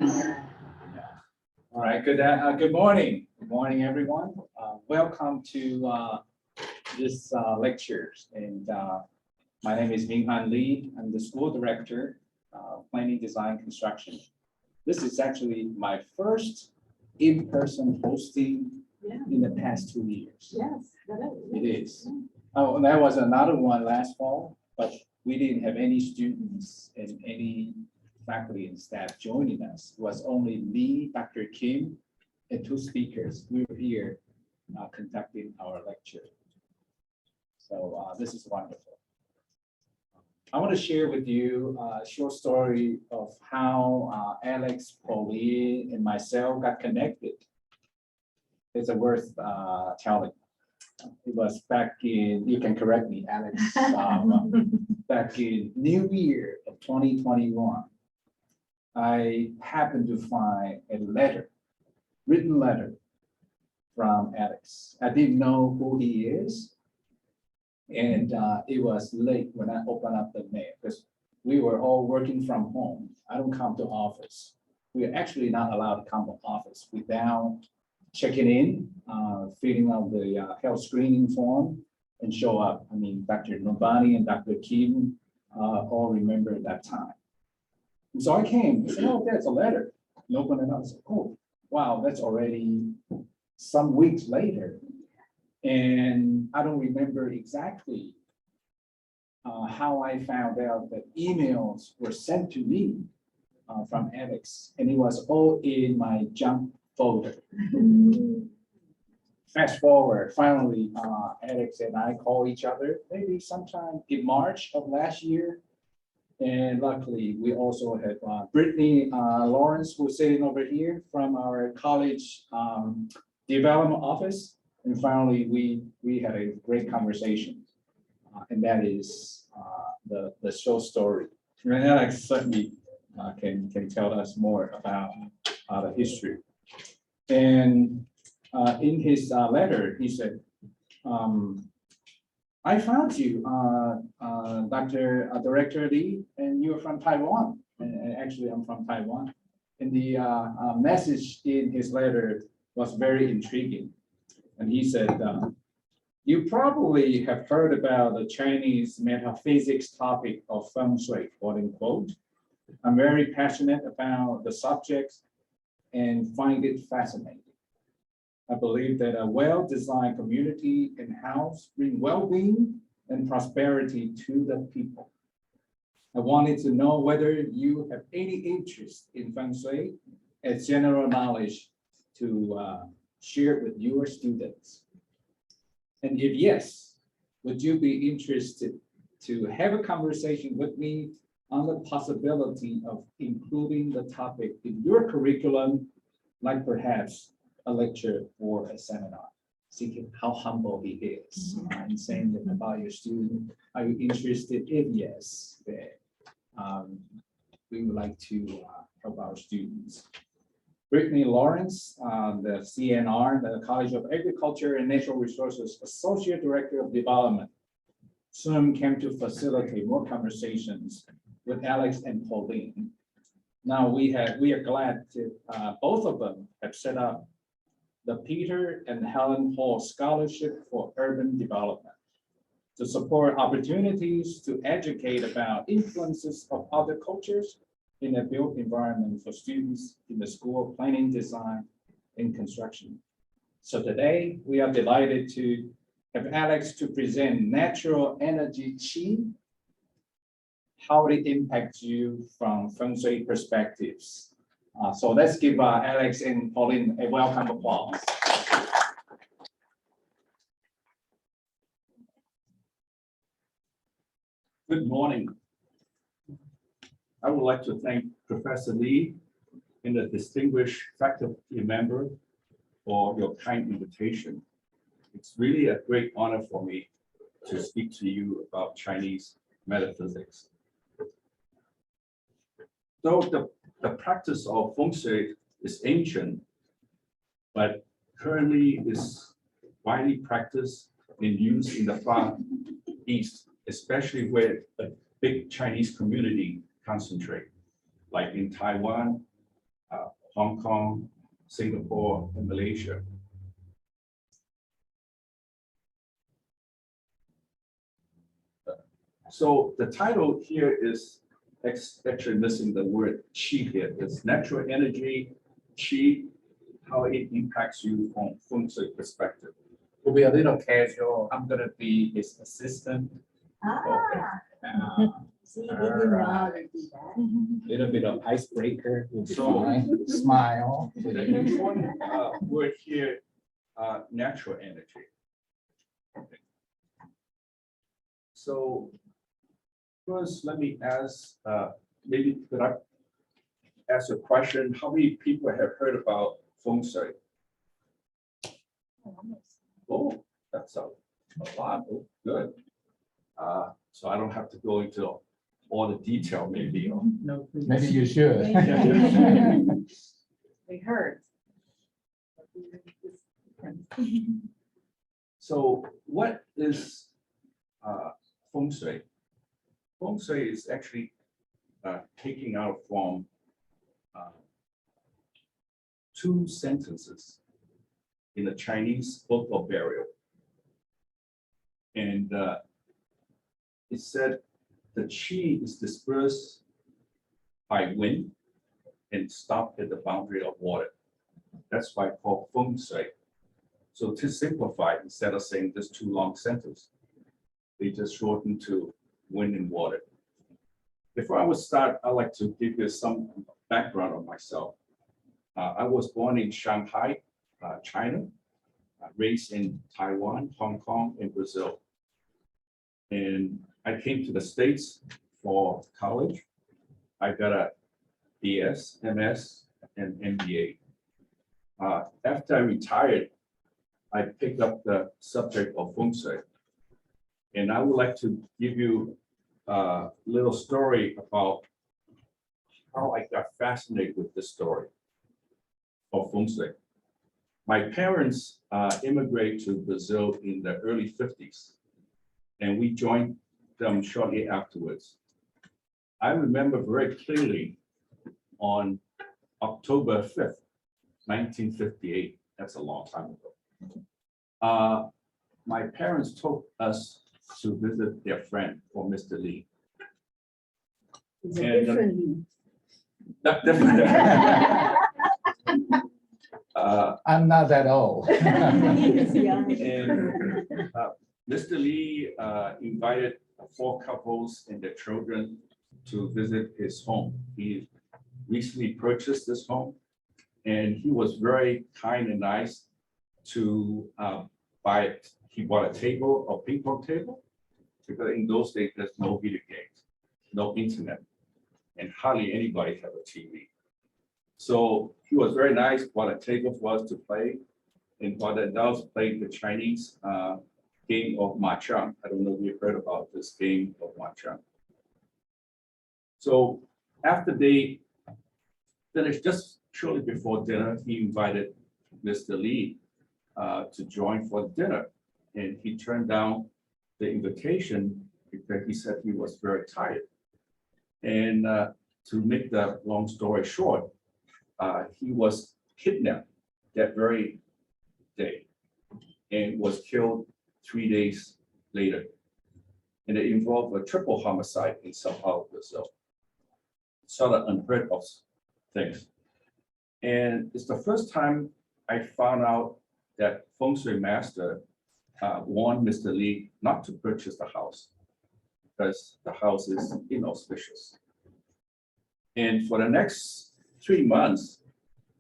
All right, good morning. Good morning, everyone. Welcome to this lecture. And my name is Minghan Lee. I'm the school director, planning, design, construction. This is actually my first in-person hosting in the past 2 years. Yes, It is. Oh, and there was another one last fall, but we didn't have any students and any faculty and staff joining us. It was only me, Dr. Kim, and 2 speakers. We were here conducting our lecture. So this is wonderful. I want to share with you a short story of how Alex, Pauline, and myself got connected. It's worth telling. It was back in, you can correct me, Alex, back in New Year of 2021. I happened to find a letter, written letter from Alex. I didn't know who he is. And it was late when I opened up the mail because we were all working from home. I don't come to office. We are actually not allowed to come to office without checking in, filling out the health screening form and show up. I mean, Dr. Novani and Dr. Kim all remember that time. And so I came, I said, oh, there's a letter. And opened it up, I said, oh, wow, that's already some weeks later. And I don't remember exactly how I found out that emails were sent to me from Alex, and it was all in my junk folder. Fast forward, finally, Alex and I call each other maybe sometime in March of last year. And luckily, we also have Brittany Lawrence, who's sitting over here from our college development office. And finally, we had a great conversation, and that is the show story. And Alex certainly can tell us more about the history. And in his letter, he said, I found you, Dr. Director Lee, and you're from Taiwan. And actually, I'm from Taiwan. And the message in his letter was very intriguing. And he said, you probably have heard about the Chinese metaphysics topic of Feng Shui, quote unquote. I'm very passionate about the subject and find it fascinating. I believe that a well-designed community and house bring well-being and prosperity to the people. I wanted to know whether you have any interest in Feng Shui as general knowledge to share with your students. And if yes, would you be interested to have a conversation with me on the possibility of including the topic in your curriculum, like perhaps a lecture or a seminar? See how humble he is in saying that about your student. Are you interested? If yes, then we would like to help our students. Brittany Lawrence, the CNR, the College of Agriculture and Natural Resources Associate Director of Development, soon came to facilitate more conversations with Alex and Pauline. Now we are glad to both of them have set up the Peter and Helen Hall Scholarship for Urban Development to support opportunities to educate about influences of other cultures in a built environment for students in the School of Planning, Design, and Construction. So today, we are delighted to have Alex to present natural energy chi, how it impacts you from Feng Shui perspectives. So let's give Alex and Pauline a welcome applause. Good morning. I would like to thank Professor Lee and the distinguished faculty member for your kind invitation. It's really a great honor for me to speak to you about Chinese metaphysics. Though the practice of Feng Shui is ancient, but currently is widely practiced and used in the Far East, especially where a big Chinese community concentrate, like in Taiwan, Hong Kong, Singapore, and Malaysia. So the title here is actually missing the word qi here. It's natural energy, qi, how it impacts you from Feng Shui perspective. Will be a little casual. I'm gonna be his assistant. See, we didn't know how to do that. Little bit of icebreaker. Will be So- fine. Smile. The important word here, natural energy. Okay. So first, let me ask, maybe could I ask a question? How many people have heard about Feng Shui? Oh, that's a lot. Oh, good. So I don't have to go into all the detail, maybe. No, maybe you should. We heard. So what is Feng Shui? Feng Shui is actually taking out from two sentences in the Chinese book of burial. And it said the qi is dispersed by wind and stopped at the boundary of water. That's why it's called Feng Shui. So to simplify, instead of saying this too long sentence, they just shorten to wind and water. Before I would start, I'd like to give you some background on myself. I was born in Shanghai, China, raised in Taiwan, Hong Kong, and Brazil. And I came to the States for college. I got a BS, MS, and MBA. After I retired, I picked up the subject of Feng Shui. And I would like to give you a little story about how I got fascinated with this story of Feng Shui. My parents immigrated to Brazil in the early 50s, and we joined them shortly afterwards. I remember very clearly on October 5th, 1958, that's a long time ago. My parents took us to visit their friend, or Mr. Lee. It's a And, different Lee. Not different. I'm not that old. He's young. And Mr. Lee invited 4 couples and their children to visit his home. He recently purchased this home, and he was very kind and nice to buy it. He bought a table, a ping pong table, because in those days there's no video games, no internet, and hardly anybody had a TV. So he was very nice, bought a table for us to play, and while the adults played the Chinese game of mahjong. I don't know if you've heard about this game of mahjong. So after they finished, just shortly before dinner, he invited Mr. Lee to join for dinner. And he turned down the invitation because he said he was very tired. And to make the long story short, he was kidnapped that very day and was killed 3 days later. And it involved a triple homicide in Sao Paulo, Brazil. Sort of unheard of things. And it's the first time I found out that Feng Shui master warned Mr. Lee not to purchase the house because the house is inauspicious. And for the next 3 months,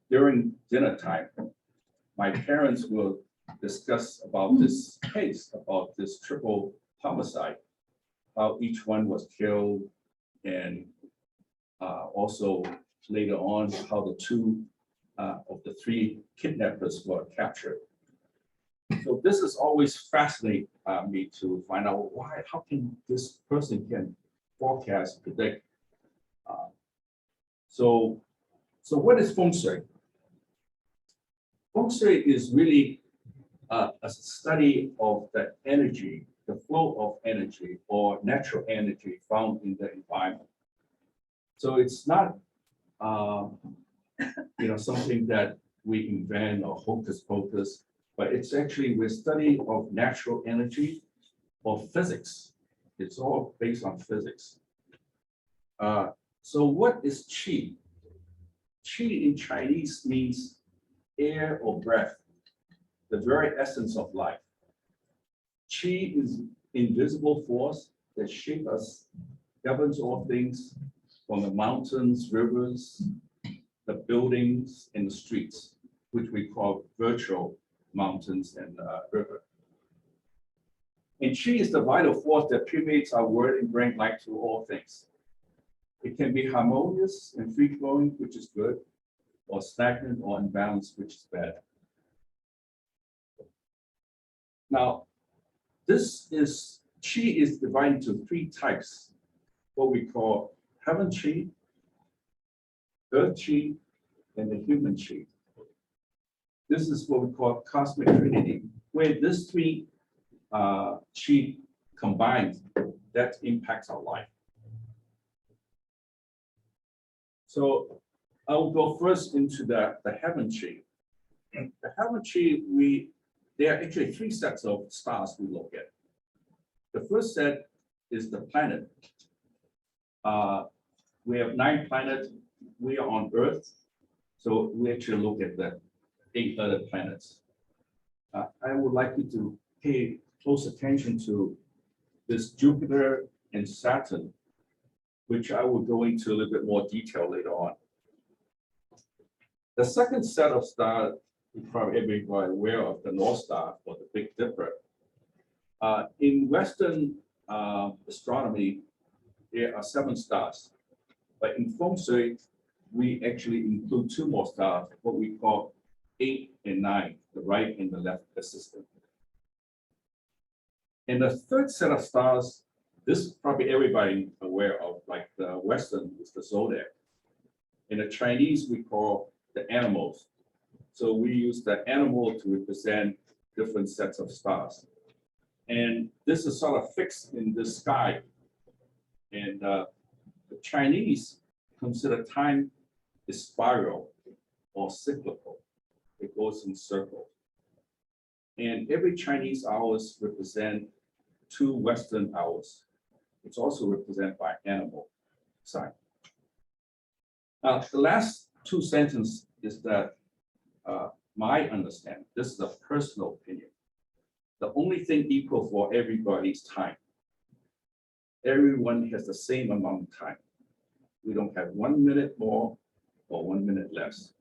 during dinner time, my parents will discuss about this case, about this triple homicide, how each one was killed, and also later on how the 2 of the 3 kidnappers were captured. So this is always fascinating me to find out why, how can this person can forecast, predict. So what is Feng Shui? Feng Shui is really a study of the energy, the flow of energy or natural energy found in the environment. So it's not something that we invent or hocus pocus, but it's actually we're study of natural energy or physics. It's all based on physics. So what is qi? Qi in Chinese means air or breath, the very essence of life. Qi is invisible force that shapes us, governs all things, from the mountains, rivers, the buildings, and the streets, which we call virtual mountains and river. And qi is the vital force that permeates our world and brings life to all things. It can be harmonious and free-flowing, which is good, or stagnant or imbalanced, which is bad. Now, qi is divided into 3 types, what we call heaven qi, earth qi, and the human qi. This is what we call cosmic trinity, where these 3 qi combined, that impacts our life. So I'll go first into the heaven qi. The heaven qi, there are actually 3 sets of stars we look at. The first set is the planet. We have 9 planets. We are on Earth, so we actually look at the 8 other planets. I would like you to pay close attention to this Jupiter and Saturn, which I will go into a little bit more detail later on. The second set of stars, probably everybody aware of the North Star or the Big Dipper. In Western astronomy, there are 7 stars, but in Feng Shui, we actually include 2 more stars, what we call 8 and 9, the right and the left assistant. And the third set of stars, this probably everybody aware of, like the Western is the zodiac. In the Chinese, we call the animals. So we use the animal to represent different sets of stars. And this is sort of fixed in the sky. And the Chinese consider time is spiral or cyclical. It goes in circles. And every Chinese hours represent 2 Western hours. It's also represented by animal sign. Now, the last 2 sentences is that my understanding, this is a personal opinion. The only thing equal for everybody is time. Everyone has the same amount of time. We don't have 1 minute more or 1 minute less.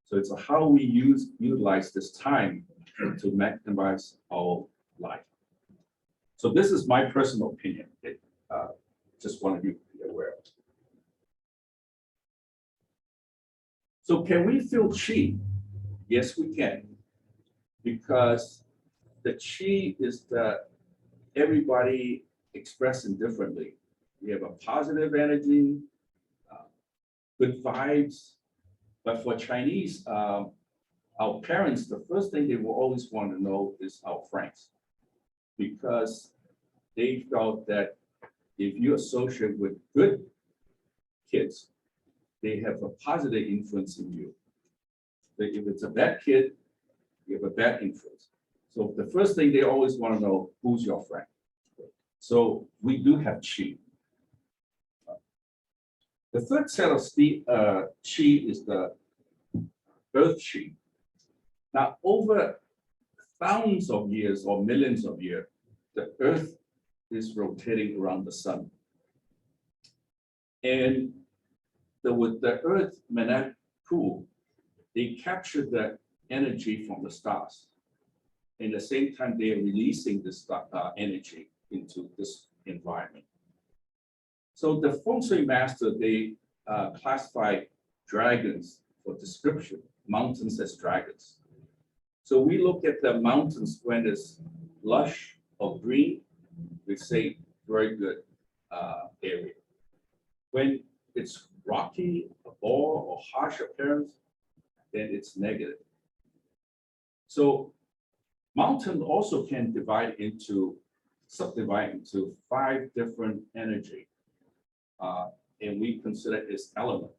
So it's how we utilize this time to maximize our life. So this is my personal opinion. Just wanted you to be aware of. So can we feel qi? Yes, we can. Because the qi is that everybody expressing differently. We have a positive energy, good vibes. But for Chinese, our parents, the first thing they will always want to know is our friends. Because they felt that if you associate with good kids, they have a positive influence in you. But if it's a bad kid, you have a bad influence. So the first thing they always want to know, who's your friend? So we do have qi. The third set of qi is the earth qi. Now, over thousands of years or millions of years, the earth is rotating around the sun. And with the earth magnetic pool, they capture the energy from the stars. And at the same time, they are releasing this energy into this environment. So the Feng Shui master, they classify dragons for description, mountains as dragons. So we look at the mountains when it's lush or green, we say very good area. When it's rocky, or harsh appearance, then it's negative. So mountain also can subdivide into 5 different energy, and we consider it as element.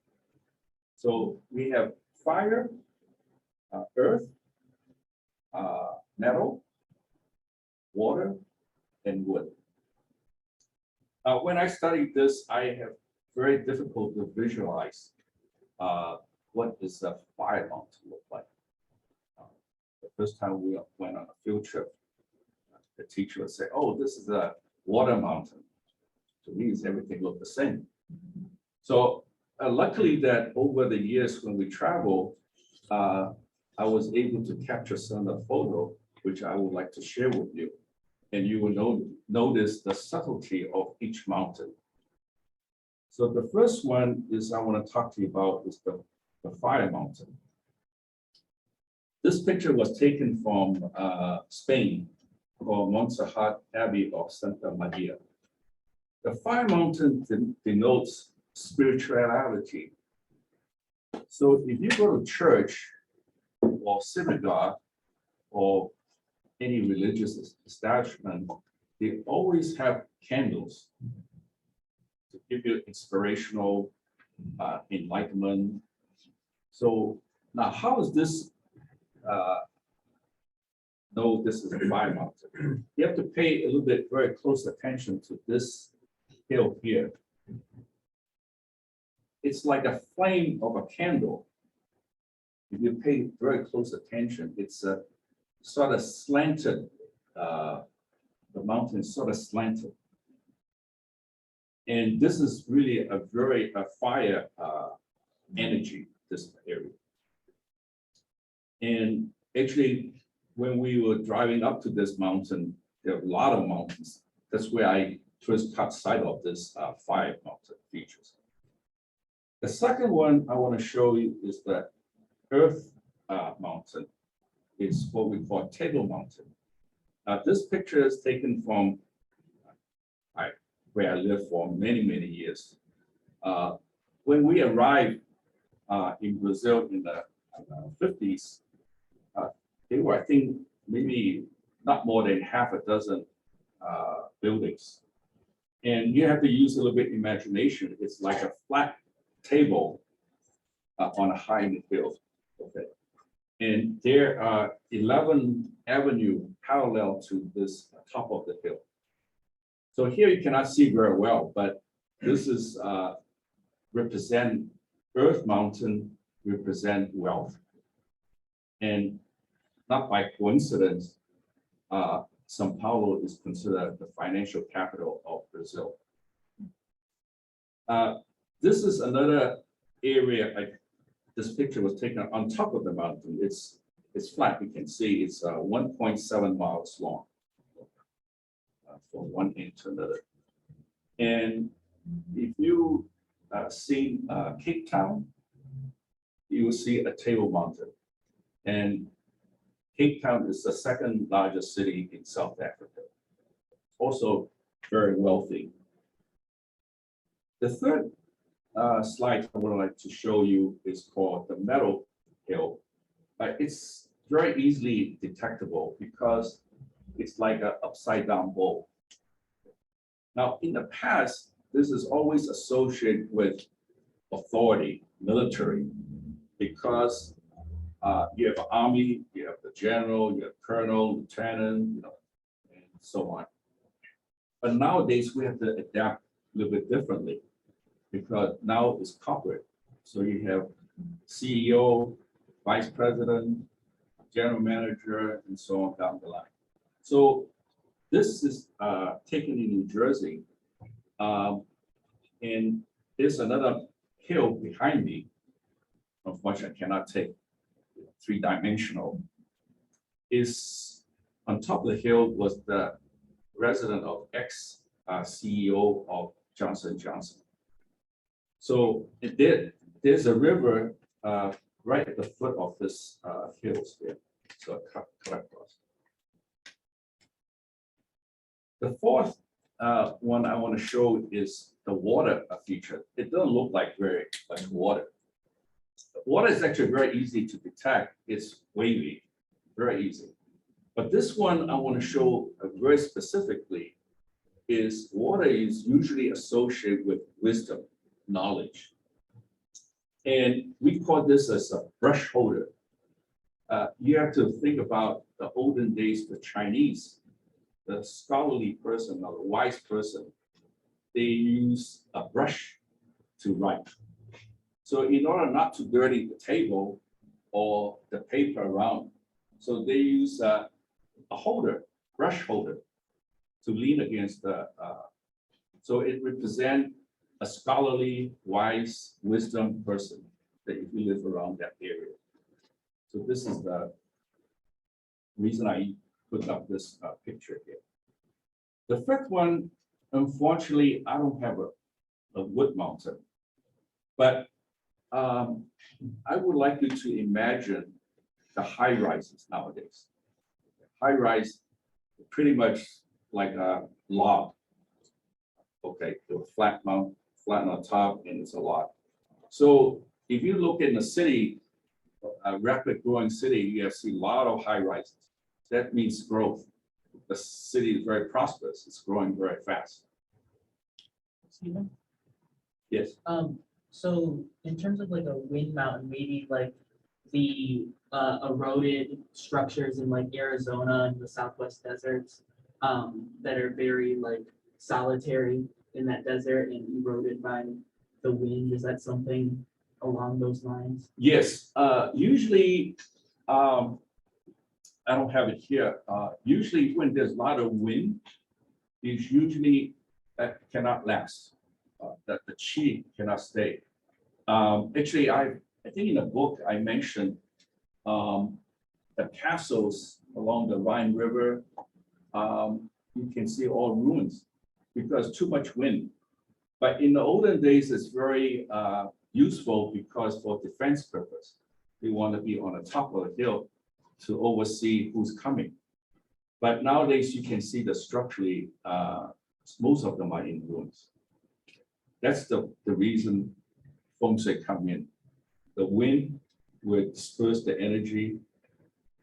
So we have fire, earth, metal, water, and wood. When I studied this, I have very difficult to visualize what does a fire mountain look like. The first time we went on a field trip, the teacher would say, "Oh, this is a water mountain." To me, everything looked the same. So luckily that over the years when we travel, I was able to capture some of the photo, which I would like to share with you. And you will notice the subtlety of each mountain. So the first one is I want to talk to you about is the fire mountain. This picture was taken from Spain, called Montserrat Abbey of Santa Maria. The fire mountain denotes spirituality. So if you go to church or synagogue or any religious establishment, they always have candles to give you inspirational enlightenment. So now how is this know this is a fire mountain? You have to pay a little bit very close attention to this hill here. It's like a flame of a candle. If you pay very close attention, it's a sort of slanted, the mountain is sort of slanted. And this is really a very fire energy, this area. And actually, when we were driving up to this mountain, there are a lot of mountains. That's where I first caught sight of this fire mountain features. The second one I want to show you is the earth mountain. Is what we call Table Mountain. This picture is taken from where I lived for many, many years. When we arrived in Brazil in the 50s, there were, I think, maybe not more than half a dozen buildings. And you have to use a little bit imagination. It's like a flat table on a high hill. Okay. And there are 11 avenues parallel to this top of the hill. So here you cannot see very well, but this is represent Earth Mountain, represent wealth. And not by coincidence, Sao Paulo is considered the financial capital of Brazil. This is another area. This picture was taken on top of the mountain. It's flat. You can see it's 1.7 miles long from one end to another. And if you see Cape Town, you will see a Table Mountain. And Cape Town is the second largest city in South Africa. Also very wealthy. The third slide I would like to show you is called the metal hill. It's very easily detectable because it's like an upside down bowl. Now, in the past, this is always associated with authority, military, because you have an army, you have the general, you have colonel, lieutenant, and so on. But nowadays, we have to adapt a little bit differently, because now it's corporate. So you have CEO, vice president, general manager, and so on down the line. So this is taken in New Jersey. And there's another hill behind me. Unfortunately, I cannot take three-dimensional. Is on top of the hill was the resident of ex-CEO of Johnson & Johnson. So there's a river right at the foot of this hills here. So cut across. The fourth one I want to show is the water feature. It doesn't look like very like water. Water is actually very easy to detect. It's wavy, very easy. But this one I want to show very specifically is water is usually associated with wisdom, knowledge. And we call this as a brush holder. You have to think about the olden days, the Chinese, the scholarly person or the wise person, they use a brush to write. So in order not to dirty the table or the paper around, so they use a holder, brush holder, to lean against the, so it represents a scholarly, wise, wisdom person that if you live around that area. So this is the reason I put up this picture here. The first one, unfortunately, I don't have a wood mountain, but I would like you to imagine the high rises nowadays. High rise, pretty much like a log. Okay, the flat mount, flat on top, and it's a log. So if you look in the city, a rapid growing city, you have seen a lot of high rises. That means growth. The city is very prosperous. It's growing very fast. Stephen? Yes. So in terms of like a wind mountain, maybe like the eroded structures in like Arizona and the Southwest deserts that are very like solitary in that desert and eroded by the wind. Is that something along those lines? Yes. Usually, I don't have it here. Usually when there's a lot of wind, it's usually that cannot last. That the chi cannot stay. Actually, I think in the book I mentioned the castles along the Rhine River. You can see all ruins because too much wind. But in the olden days, it's very useful because for defense purpose, we want to be on the top of the hill to oversee who's coming. But nowadays, you can see the structurally, most of them are in ruins. That's the reason Feng Shui come in. The wind will disperse the energy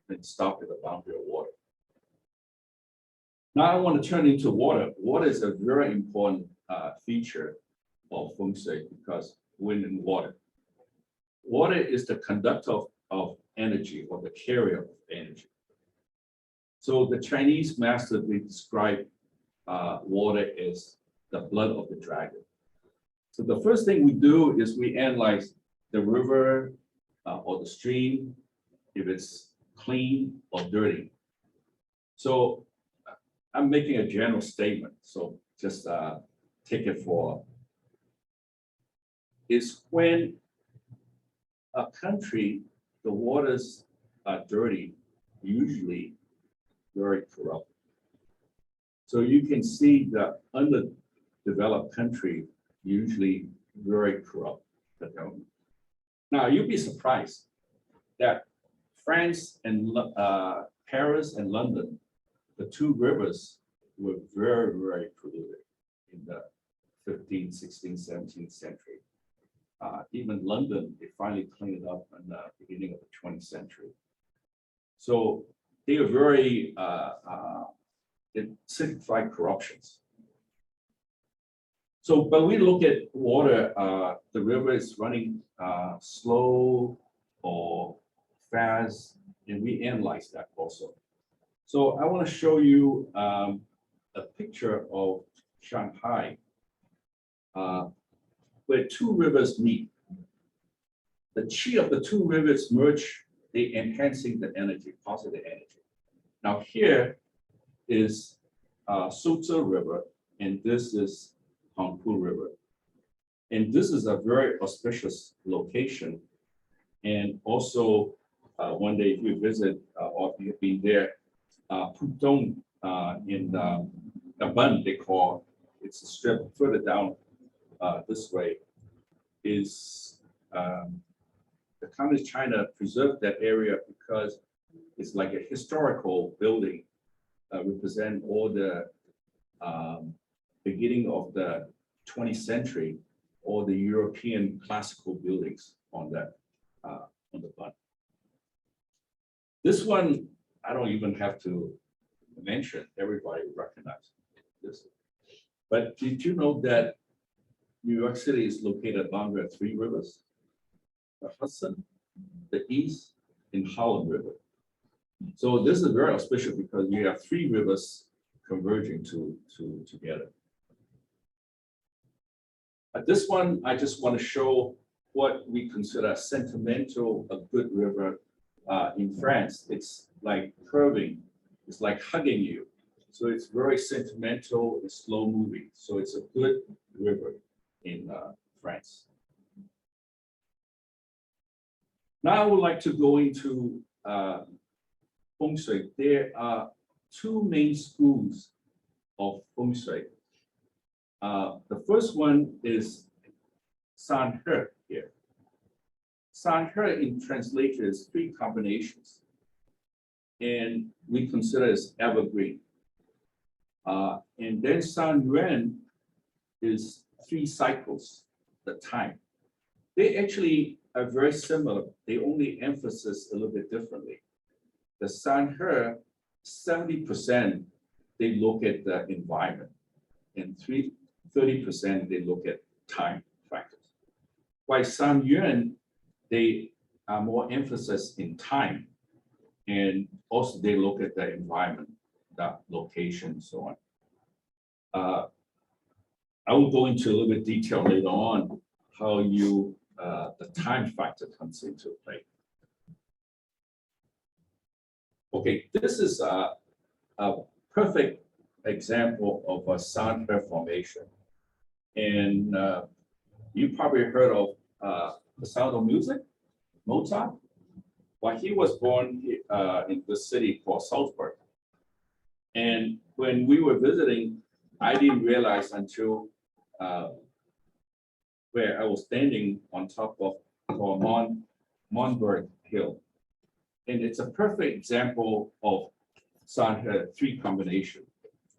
and stop at the boundary of water. Now I want to turn into water. Water is a very important feature of Feng Shui because wind and water. Water is the conductor of energy or the carrier of energy. So the Chinese master, they describe water as the blood of the dragon. So the first thing we do is we analyze the river or the stream, if it's clean or dirty. So I'm making a general statement. So just take it for, is when a country, the waters are dirty, usually very corrupt. So you can see the underdeveloped country usually very corrupt, the government. Now you'll be surprised that France and Paris and London, the two rivers were very, very polluted in the 15th, 16th, 17th century. Even London, they finally cleaned it up in the beginning of the 20th century. So they are very, it signified corruptions. So, but we look at water, the river is running slow or fast, and we analyze that also. So I want to show you a picture of Shanghai, where two rivers meet. The chi of the two rivers merge, they enhancing the energy, positive energy. Now here is Suzhou River, and this is Hangpu River. And this is a very auspicious location. And also, one day if you visit or if you've been there, Pudong in the Bund, they call, it's a strip further down this way, is the Communist China preserved that area because it's like a historical building, represent all the beginning of the 20th century, all the European classical buildings on that on the Bund. This one, I don't even have to mention, everybody recognizes this. But did you know that New York City is located along the three rivers? the Hudson, the East, and Harlem River. So this is very auspicious because you have three rivers converging together. This one, I just want to show what we consider sentimental, a good river in France. It's like curving, it's like hugging you. So it's very sentimental, it's slow moving. So it's a good river in France. Now I would like to go into Feng Shui. There are two main schools of Feng Shui. The first one is San He here. San He in translation is three combinations, and we consider as evergreen. And then San Yuan is three cycles, the time. They actually are very similar. They only emphasize a little bit differently. The San He, 70% they look at the environment, and 30% they look at time factors. While San Yuan, they are more emphasis in time, and also they look at the environment, the location, and so on. I will go into a little bit detail later on how you the time factor comes into play. Okay, this is a perfect example of a San He formation. And you probably heard of The Sound of Music, Mozart. Well, he was born in the city called Salzburg. And when we were visiting, I didn't realize until where I was standing on top of Monberg Hill. And it's a perfect example of San He three combination.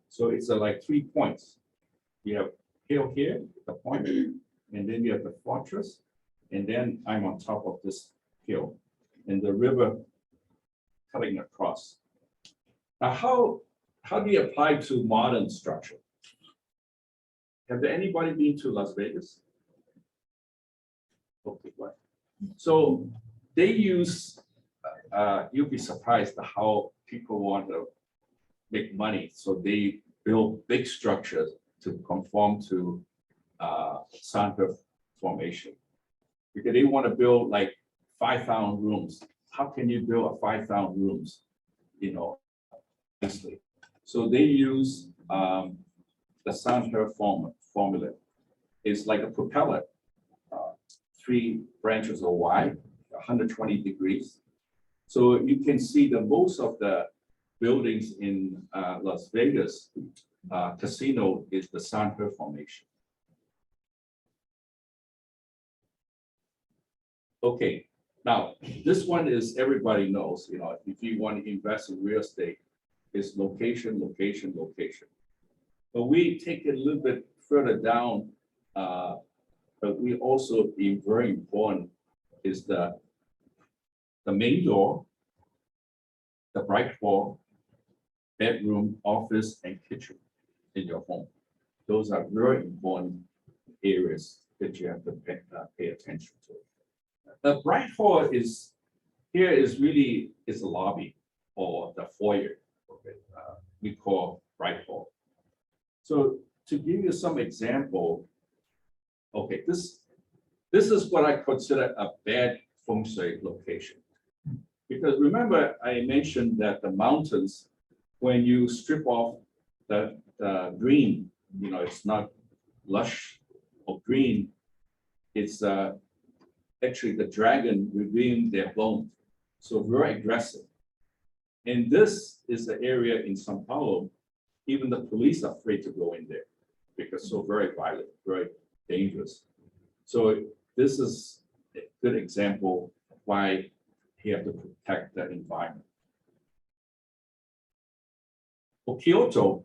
So it's like 3 points. You have hill here, the point, and then you have the fortress, and then I'm on top of this hill, and the river cutting across. Now, how do you apply to modern structure? Have anybody been to Las Vegas? Okay, right. So they use, you'll be surprised how people want to make money. So they build big structures to conform to San He formation. Because they want to build like 5,000 rooms. How can you build a 5,000 rooms, you know, honestly? So they use the San He formula. It's like a propeller, 3 branches are wide, 120 degrees. So you can see that most of the buildings in Las Vegas casino is the San He formation. Okay, now this one is everybody knows, you know, if you want to invest in real estate, it's location, location, location. But we take it a little bit further down, but we also be very important is the main door, the bright wall, bedroom, office, and kitchen in your home. Those are very important areas that you have to pay attention to. The bright hall is here is really is the lobby or the foyer. Okay, we call bright hall. So to give you some example, okay, this is what I consider a bad Feng Shui location. Because remember, I mentioned that the mountains, when you strip off the green, you know, it's not lush or green, it's actually the dragon revealing their bones. So very aggressive. And this is the area in Sao Paulo, even the police are afraid to go in there because so very violent, very dangerous. So this is a good example of why you have to protect that environment. For Kyoto,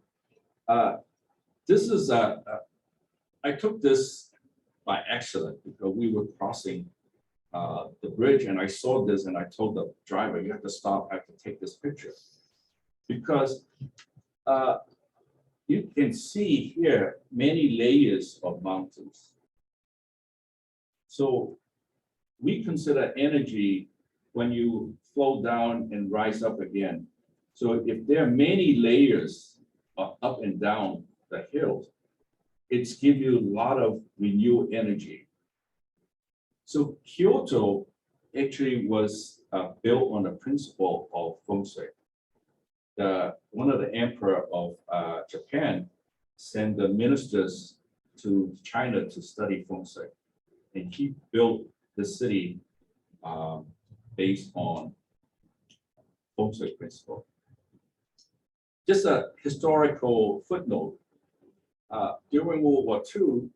this is I took this by accident because we were crossing the bridge and I saw this and I told the driver, you have to stop, I have to take this picture. Because you can see here many layers of mountains. So we consider energy when you flow down and rise up again. So if there are many layers of up and down the hills, it's give you a lot of renewed energy. So Kyoto actually was built on the principle of Feng Shui. One of the emperor of Japan sent the ministers to China to study Feng Shui, and he built the city based on Feng Shui principle. Just a historical footnote. During World War II,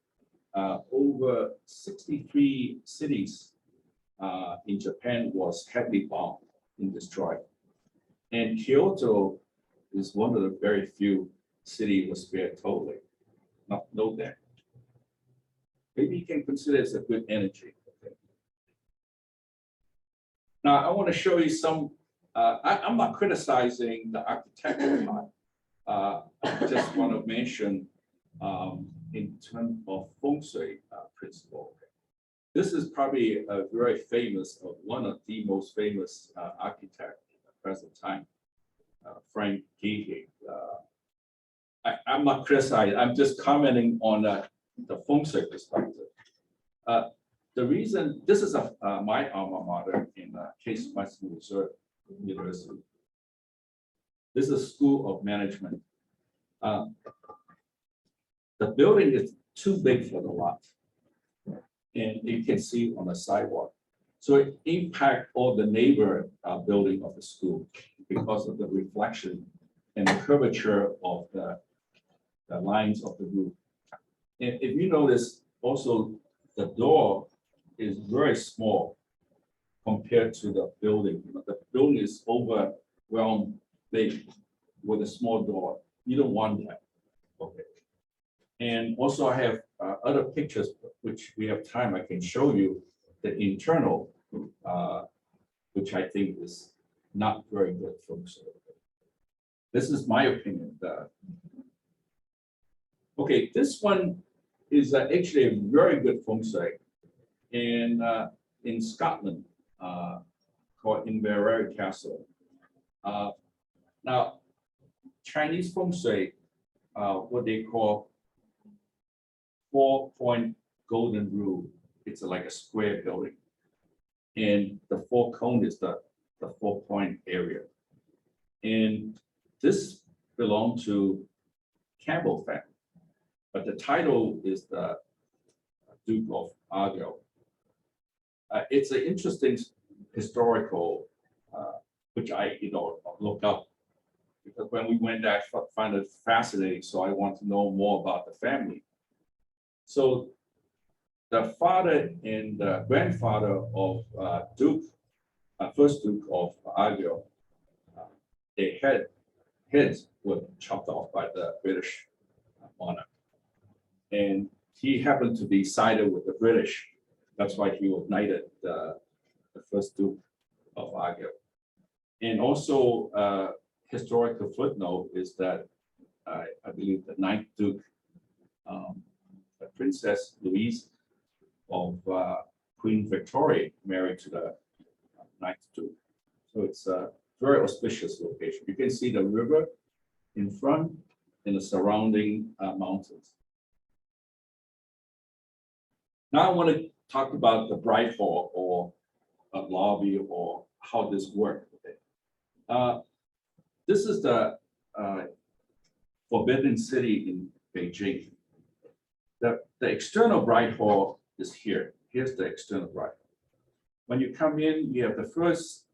over 63 cities in Japan was heavily bombed and destroyed. And Kyoto is one of the very few cities was spared totally. No damage. Maybe you can consider it a good energy. Okay. Now I want to show you some. I'm not criticizing the architectural part. I just want to mention in terms of Feng Shui principle. This is probably a very famous, one of the most famous architects at the present time, Frank Gehry. I'm not criticizing, I'm just commenting on the Feng Shui perspective. The reason, this is my alma mater in Case Western Reserve University. This is School of Management. The building is too big for the lot. And you can see on the sidewalk. So it impacts all the neighbor building of the school because of the reflection and the curvature of the lines of the roof. And if you notice, also the door is very small compared to the building. The building is overwhelmed big with a small door. You don't want that. Okay. And also I have other pictures, which we have time, I can show you the internal, which I think is not very good, folks. This is my opinion. Okay, this one is actually a very good Feng Shui in Scotland, called Inverary Castle. Now, Chinese Feng Shui, what they call 4-point golden rule. It's like a square building. And the 4 cone is the 4-point area. And this belonged to Campbell family. But the title is the Duke of Argyll. It's an interesting historical, which I look up. Because when we went there, I found it fascinating. So I want to know more about the family. So the father and the grandfather of first Duke of Argyll, their heads were chopped off by the British monarch. And he happened to be sided with the British. That's why he was knighted the first Duke of Argyll. And also historical footnote is that I believe the 9th Duke, Princess Louise of Queen Victoria married to the 9th Duke. So it's a very auspicious location. You can see the river in front and the surrounding mountains. Now I want to talk about the Bright Hall or a lobby or how this works. This is the Forbidden City in Beijing. The external Bright Hall is here. Here's the external Bright Hall. When you come in, you have the first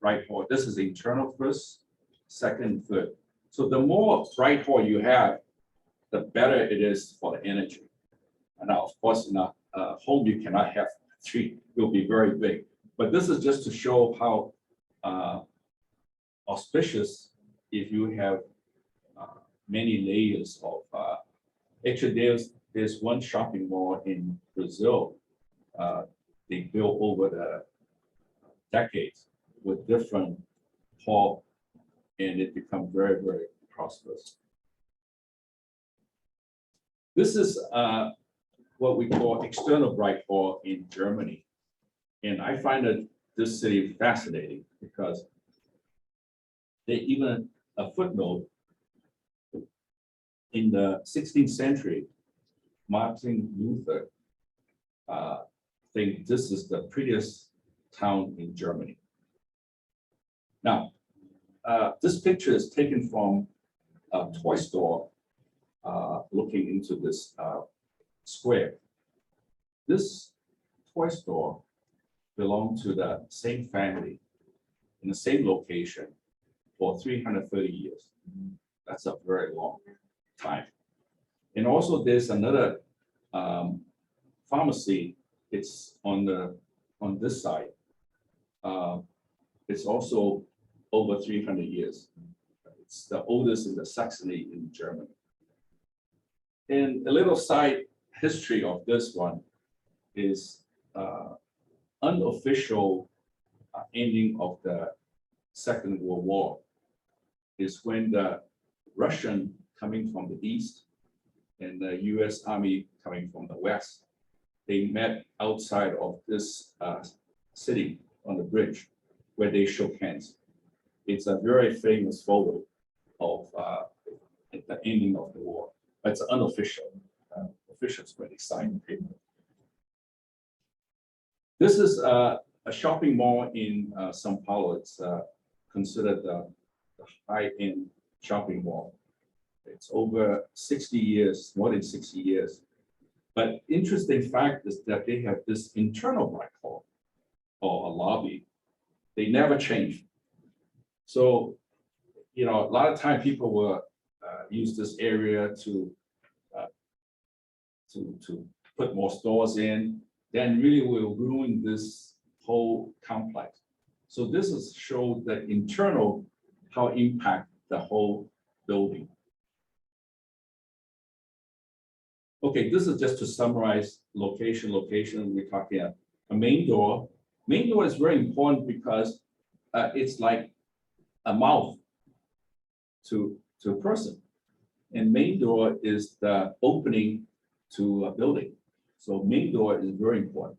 Bright Hall. This is the internal first, second, third. So the more Bright Hall you have, the better it is for the energy. And now, of course, in a home, you cannot have 3. It will be very big. But this is just to show how auspicious if you have many layers of. Actually, there's one shopping mall in Brazil. They built over the decades with different hall, and it become very, very prosperous. This is what we call external Bright Hall in Germany. And I find that this city fascinating because they even a footnote in the 16th century, Martin Luther think this is the prettiest town in Germany. Now, this picture is taken from a toy store looking into this square. This toy store belonged to the same family in the same location for 330 years. That's a very long time. And also there's another pharmacy. It's on this side. It's also over 300 years. It's the oldest in the Saxony in Germany. And a little side history of this one is unofficial ending of the Second World War is when the Russian coming from the east and the US Army coming from the west, they met outside of this city on the bridge where they shook hands. It's a very famous photo of the ending of the war. But it's unofficial. Officials where they sign the paper. This is a shopping mall in São Paulo. It's considered the high-end shopping mall. It's over 60 years, more than 60 years. But interesting fact is that they have this internal black hall or a lobby. They never change. So, a lot of time people will use this area to put more stores in, then really will ruin this whole complex. So this is show the internal, how impact the whole building. Okay, this is just to summarize location. We're talking a main door. Main door is very important because it's like a mouth to a person. And main door is the opening to a building. So main door is very important.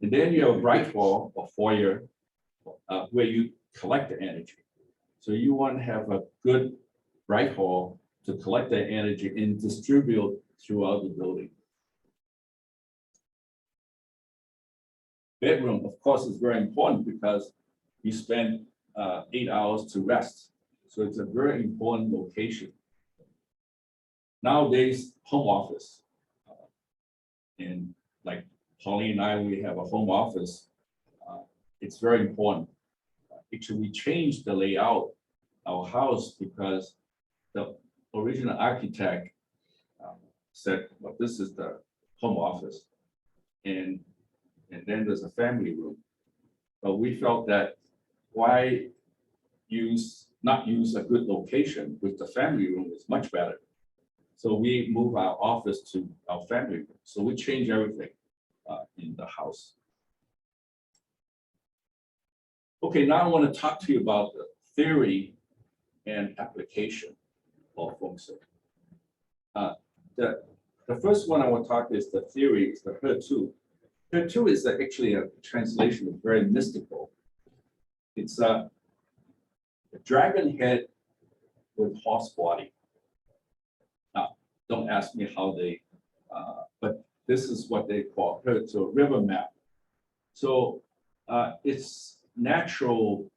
And then you have right hall or foyer where you collect the energy. So you want to have a good right hall to collect the energy and distribute throughout the building. Bedroom, of course, is very important because you spend 8 hours to rest. So it's a very important location. Nowadays, home office. And like Pauline and I, we have a home office. It's very important. Actually, we changed the layout of our house because the original architect said, well, this is the home office. And then there's a family room. But we felt that why not use a good location with the family room is much better. So we move our office to our family room. So we change everything in the house. Okay, now I want to talk to you about the theory and application of Feng Shui. The first one I want to talk is the theory, is the He-Tu. He-Tu is actually a translation of very mystical. It's a dragon head with horse body. Now, don't ask me how they, but this is what they call He-Tu, river map. So it's natural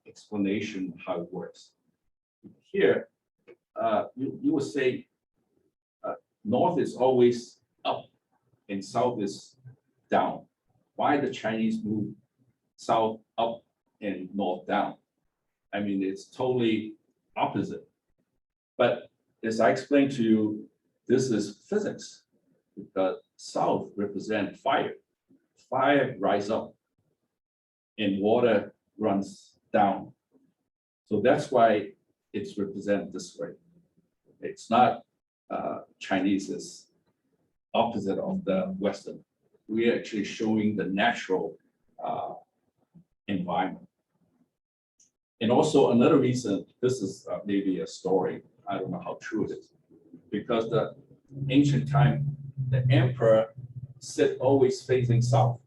explanation how it works. Here, you would say north is always up and south is down. Why the Chinese move south up and north down? I mean, it's totally opposite. But as I explained to you, this is physics. The south represents fire. Fire rises up and water runs down. So that's why it's represented this way. It's not Chinese is opposite of the Western. We are actually showing the natural environment. And also another reason, this is maybe a story, I don't know how true it is, because the ancient time, the emperor sit always facing south.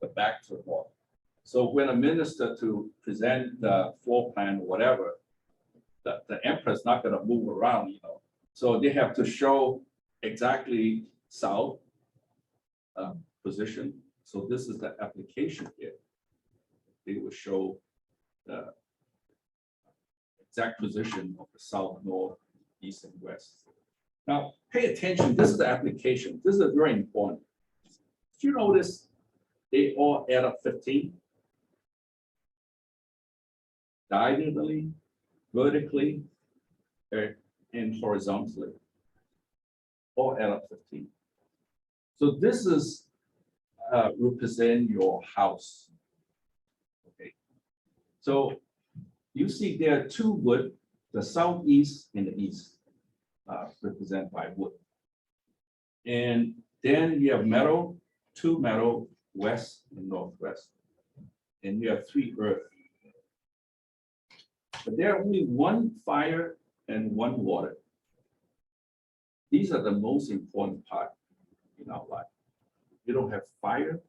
the back to the wall. So when a minister to present the floor plan or whatever, the emperor's not gonna move around, you know. So they have to show exactly south position. So this is the application here. They will show the exact position of the south, north, east, and west. Now, pay attention. This is the application. This is very important. If you notice, they all add up 15. Diagonally, vertically, and horizontally. All add up 15. So this is represent your house. Okay. So you see there are two wood, the southeast and the east, represented by wood. And then you have metal, two metal, west and northwest. And you have three earth. But there are only one fire and one water. These are the most important part in our life. You don't have fire,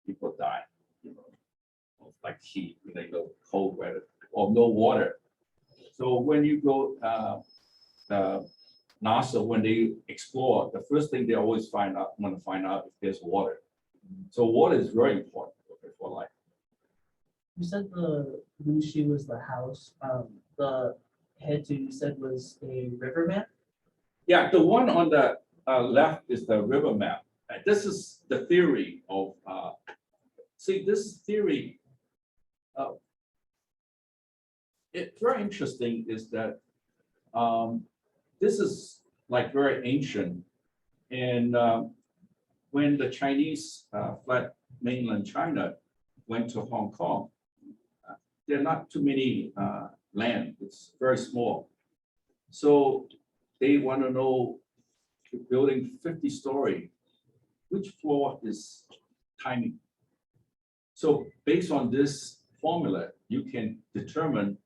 people die, you know, like heat, when they go cold weather, or no water. So when you go, NASA, when they explore, the first thing they always want to find out if there's water. So water is very important for life. You said the Wuxi was the house. The head you said was a river map. Yeah, the one on the left is the river map. This is the theory of, see, this theory, it's very interesting is that this is like very ancient. And when the Chinese fled mainland China, went to Hong Kong, there are not too many land, it's very small. So they want to know, building 50-story, which floor is timing? So based on this formula, you can determine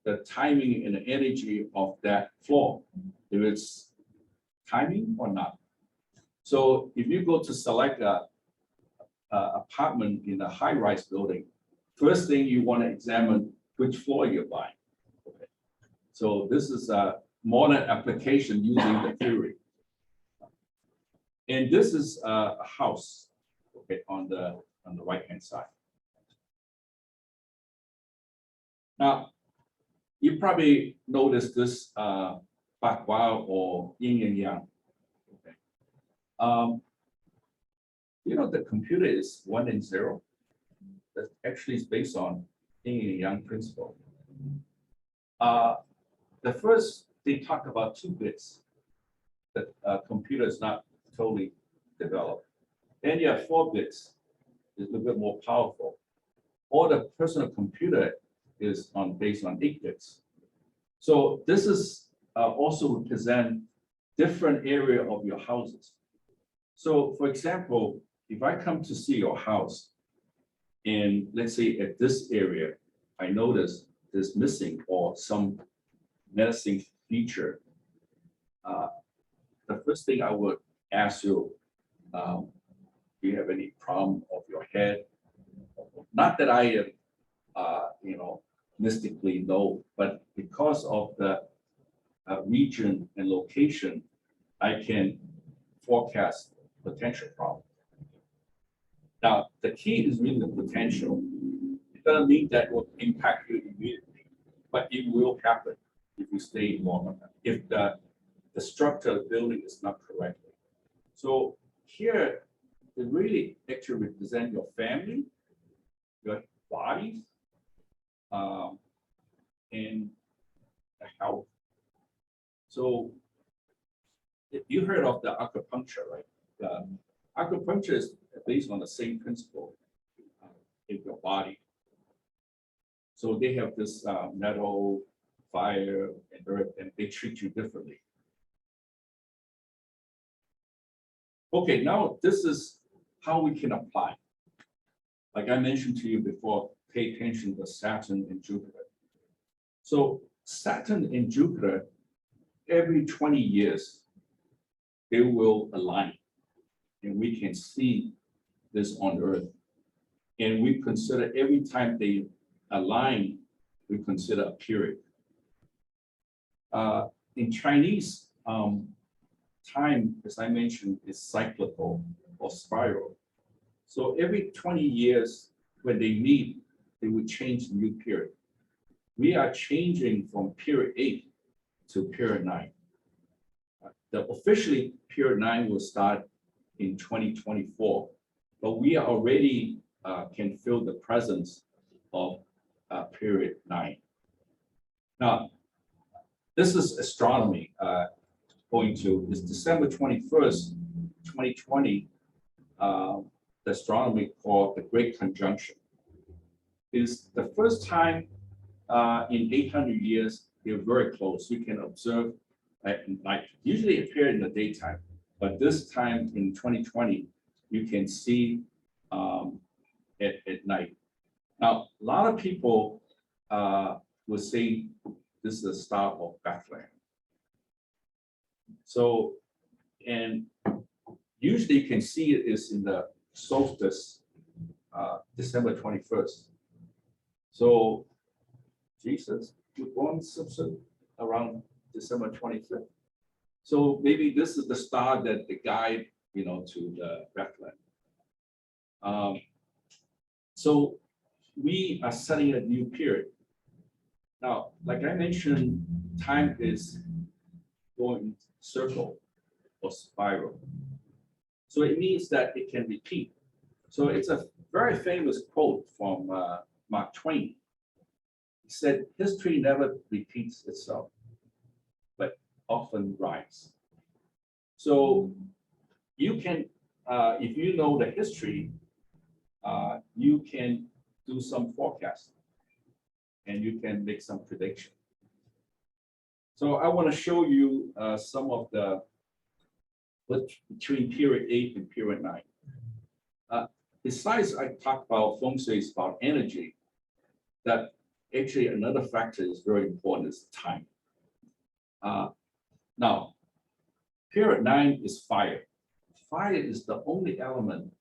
the timing and the energy of that floor, if it's timing or not. So if you go to select a apartment in a high-rise building, first thing you want to examine which floor you're buying. Okay. So this is a modern application using the theory. And this is a house, okay, on the right-hand side. Now, you probably noticed this bakwa or yin and yang. Okay. You know, the computer is 1 and 0. That actually is based on yin and yang principle. The first, they talk about 2 bits. The computer is not totally developed. Then you have 4 bits, is a little bit more powerful. Or the personal computer is based on 8 bits. So this is also represent different area of your houses. So for example, if I come to see your house, and let's say at this area, I notice there's missing or some menacing feature, the first thing I would ask you, do you have any problem of your head? Not that I am, you know, mystically know, but because of the region and location, I can forecast potential problem. Now, the key is really the potential. It doesn't mean that it will impact you immediately, but it will happen if you stay long enough, if the structure of the building is not correctly. So here, it really actually represents your family, your bodies, and the health. So you heard of the acupuncture, right? The acupuncture is based on the same principle in your body. So they have this metal, fire, and earth, and they treat you differently. Okay, now this is how we can apply. Like I mentioned to you before, pay attention to Saturn and Jupiter. So Saturn and Jupiter, every 20 years, they will align. And we can see this on Earth. And we consider every time they align, we consider a period. In Chinese, time, as I mentioned, is cyclical or spiral. So every 20 years, when they meet, they would change the new period. We are changing from period 8 to period 9. The officially period 9 will start in 2024, but we are already can feel the presence of period 9. Now, this is astronomy going to is December 21st, 2020. The astronomy called the Great Conjunction is the first time in 800 years they're very close. You can observe at night. Usually appear in the daytime, but this time in 2020 you can see at night. Now, a lot of people will say this is the star of Bethlehem. So, and usually you can see it is in the solstice, December 21st. So, Jesus was born around December 25th. So maybe this is the star that the guide, to the Bethlehem. So we are setting a new period. Now, like I mentioned, time is going circle or spiral. So it means that it can repeat. So it's a very famous quote from Mark Twain. He said, history never repeats itself, but often rhymes. So you can, if you know the history, you can do some forecasting and you can make some prediction. So I want to show you some of the between period 8 and period 9. Besides, I talked about Feng Shui is about energy, that actually another factor is very important is time. Now, period 9 is fire. Fire is the only element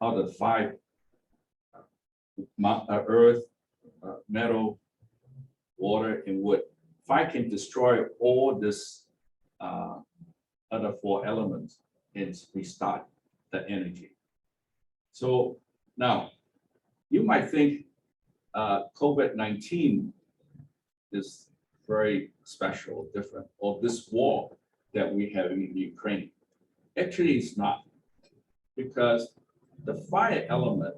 out of 5, earth, metal, water, and wood. Fire can destroy all this other 4 elements and restart the energy. So now you might think COVID-19 is very special, different, or this war that we have in Ukraine. Actually, it's not, because the fire element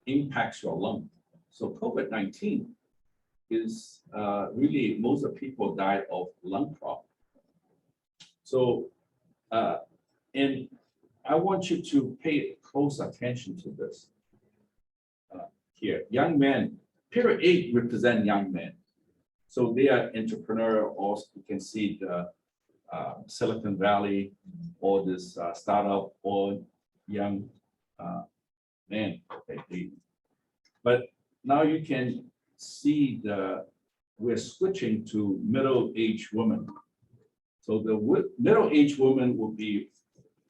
impacts your lung. So COVID-19 is really, most of the people die of lung problem. So, and I want you to pay close attention to this. Here, young men, period 8 represent young men. So they are entrepreneurial, or you can see the Silicon Valley, or this startup, or young men. Okay. But now you can see we're switching to middle-aged women. So the middle-aged woman will be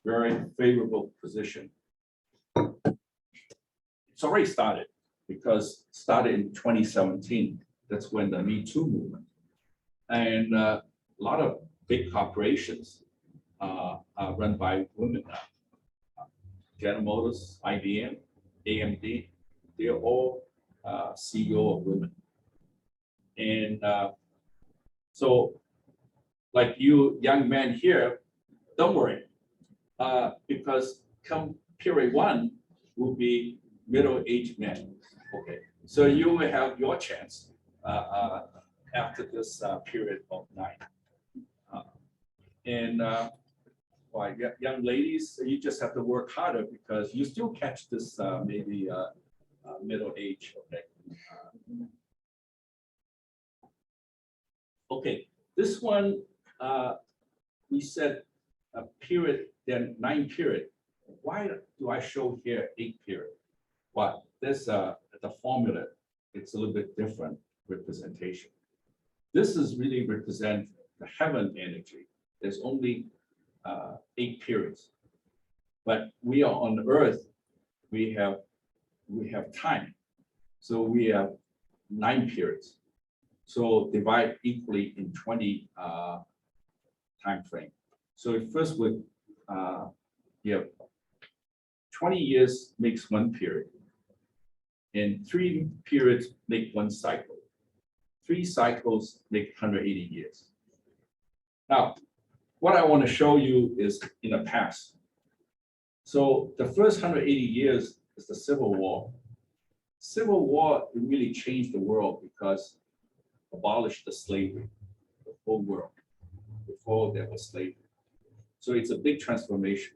very favorable position. It's already started, because started in 2017. That's when the Me Too movement. And a lot of big corporations are run by women now. General Motors, IBM, AMD, they're all CEO of women. And so, like you young men here, don't worry, because come period 1 will be middle-aged men. Okay, so you will have your chance after this period of 9. Well, young ladies, you just have to work harder, because you still catch this maybe middle age. Okay. Okay, this one we said a period, then 9 period. Why do I show here 8 period? Well, there's the formula. It's a little bit different representation. This is really represent the heaven energy. There's only 8 periods. But we are on earth, we have time. So we have 9 periods. So divide equally in 20 time frame. So first with you have 20 years makes 1 period. And 3 periods make 1 cycle. 3 cycles make 180 years. Now, what I want to show you is in the past. So the first 180 years is the Civil War. Civil War really changed the world because abolished the slavery, the whole world. Before there was slavery. So it's a big transformation.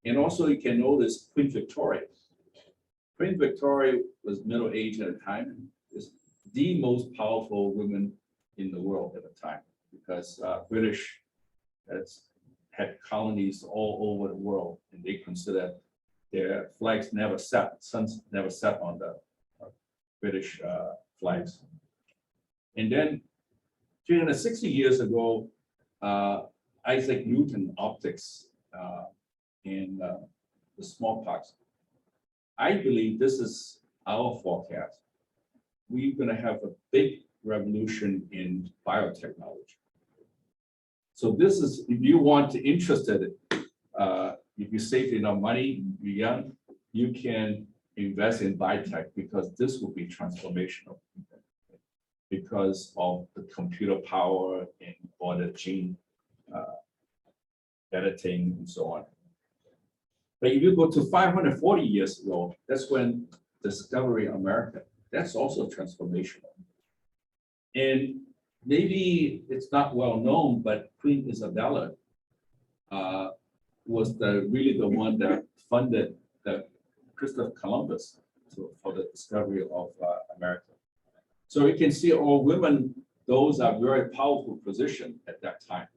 And also you can notice Queen Victoria. Queen Victoria was middle-aged at the time, is the most powerful woman in the world at the time, because British had colonies all over the world, and they consider their flags never set, suns never set on the British flags. And then 360 years ago, Isaac Newton optics in the smallpox. I believe this is our forecast. We're going to have a big revolution in biotechnology. So this is, if you want to interested, if you save enough money, you're young, you can invest in biotech because this will be transformational because of the computer power and all the gene editing and so on. But if you go to 540 years ago, that's when discovery of America, that's also transformational. And maybe it's not well known, but Queen Isabella was really the one that funded Christopher Columbus for the discovery of America. So you can see all women, those are very powerful position at that time.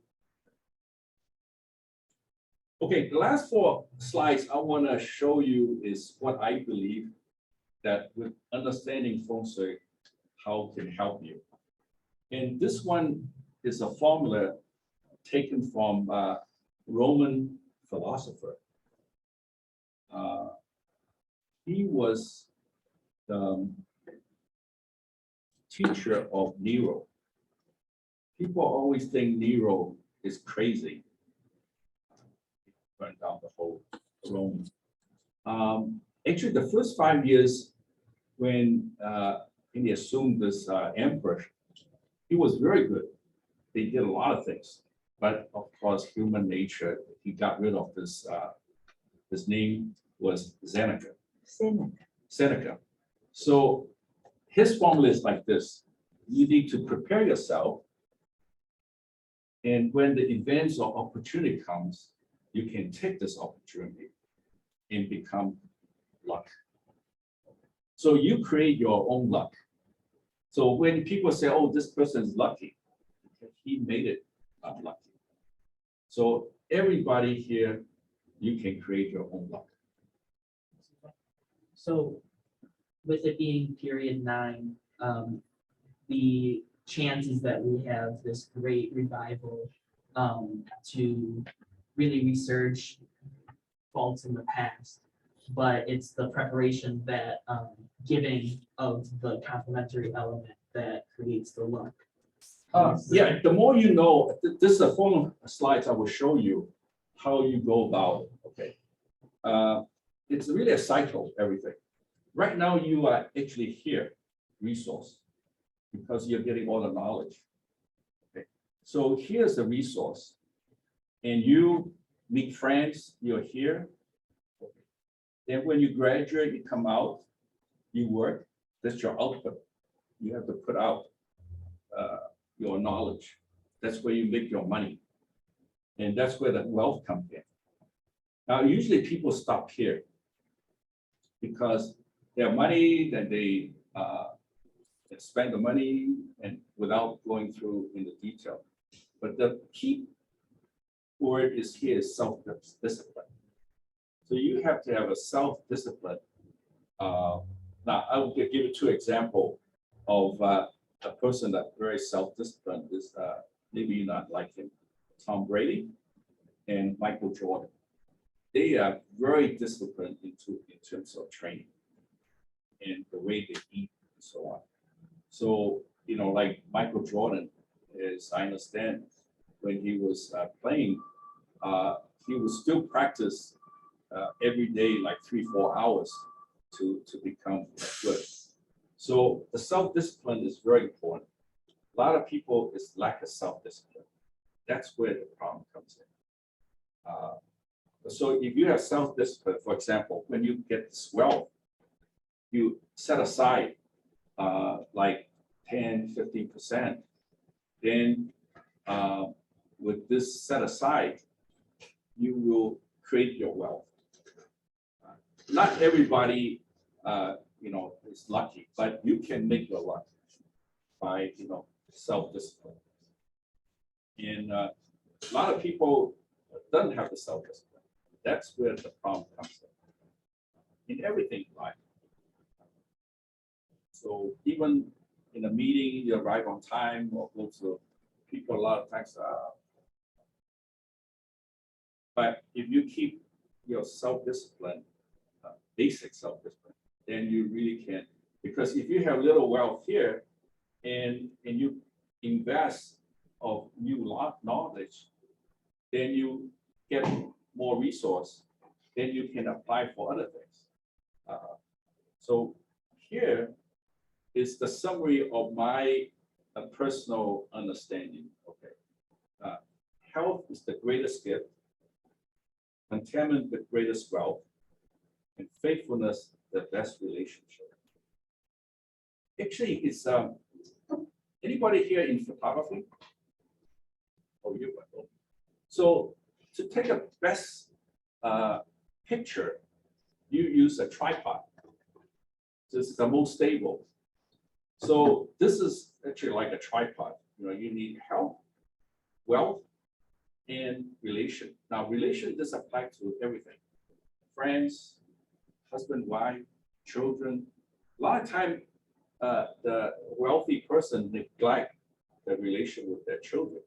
Okay, the last 4 slides I want to show you is what I believe that with understanding Feng Shui, how it can help you. And this one is a formula taken from Roman philosopher. He was the teacher of Nero. People always think Nero is crazy. Burn down the whole Rome. Actually, the first 5 years when he assumed this emperor, he was very good. They did a lot of things, but of course, human nature. He got rid of this. His name was Seneca. Seneca. So his formula is like this: you need to prepare yourself, and when the events or opportunity comes, you can take this opportunity and become luck. So you create your own luck. So when people say, oh, this person is lucky, he made it lucky. So everybody here, you can create your own luck. So with it being period 9, the chances that we have this great revival to really research faults in the past, but it's the preparation that giving of the complementary element that creates the luck. Yeah, the more you know, this is a form of slides I will show you how you go about. Okay, it's really a cycle. Everything. Right now, you are actually here, resource, because you're getting all the knowledge. Okay, so here's the resource, and you meet friends. You're here. Then when you graduate, you come out, you work. That's your output. You have to put out your knowledge. That's where you make your money. And that's where the wealth comes in. Now, usually people stop here because they have money, then they spend the money and without going through in the detail. But the key word is here is self-discipline. So you have to have a self-discipline. Now, I will give you 2 examples of a person that's very self-disciplined. Is maybe not like him, Tom Brady and Michael Jordan. they are very disciplined in terms of training and the way they eat and so on. So, you know, like Michael Jordan, as I understand, when he was playing, he would still practice every day, like 3-4 hours to become good. So the self-discipline is very important. A lot of people is lack of self-discipline. That's where the problem comes in. So if you have self-discipline, for example, when you get this wealth, you set aside like 10-15%. Then with this set aside, you will create your wealth. Not everybody, you know, is lucky, but you can make your luck by, you know, self-discipline. And a lot of people don't have the self-discipline. That's where the problem comes in everything in life. So even in a meeting, you arrive on time or go to people a lot of times. But if you keep your self-discipline, basic self-discipline, then you really can. Because if you have little wealth here and you invest of new knowledge, then you get more resource, then you can apply for other things. So here is the summary of my personal understanding. Okay, health is the greatest gift, contentment the greatest wealth, and faithfulness the best relationship. Actually, it's anybody here in photography? Oh, you. So to take a best picture, you use a tripod. This is the most stable. So this is actually like a tripod. You know, you need health, wealth, and relation. Now, relation does apply to everything. Friends, husband, wife, children. A lot of time, the wealthy person neglect the relation with their children.